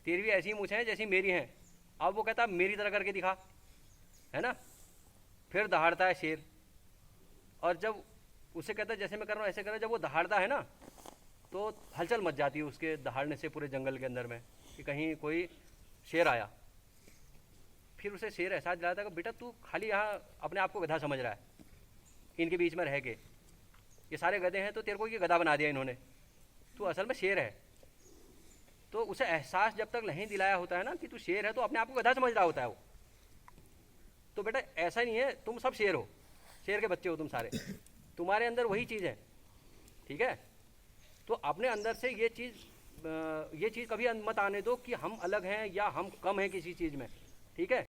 तेरी भी ऐसी मूछें हैं जैसी मेरी हैं। अब वो कहता मेरी तरह करके दिखा, है ना। फिर दहाड़ता है शेर, और जब उसे कहता है जैसे मैं कर रहा हूँ ऐसे कर, जब वो दहाड़ता है ना तो हलचल मच जाती है उसके दहाड़ने से पूरे जंगल के अंदर में कि कहीं कोई शेर आया। फिर उसे शेर एहसास दिलाता है कि बेटा तू खाली यहाँ अपने आप को गधा समझ रहा है, इनके बीच में रह के, ये सारे गधे हैं तो तेरे को ये गधा बना दिया इन्होंने, तू असल में शेर है। तो उसे एहसास जब तक नहीं दिलाया होता है ना कि तू शेर है, तो अपने आप को गधा समझ रहा होता है वो। तो बेटा ऐसा नहीं है, तुम सब शेर हो, शेर के बच्चे हो तुम सारे, तुम्हारे अंदर वही चीज़ है। ठीक है, तो अपने अंदर से ये चीज़ कभी मत आने दो कि हम अलग हैं या हम कम हैं किसी चीज़ में। ठीक है।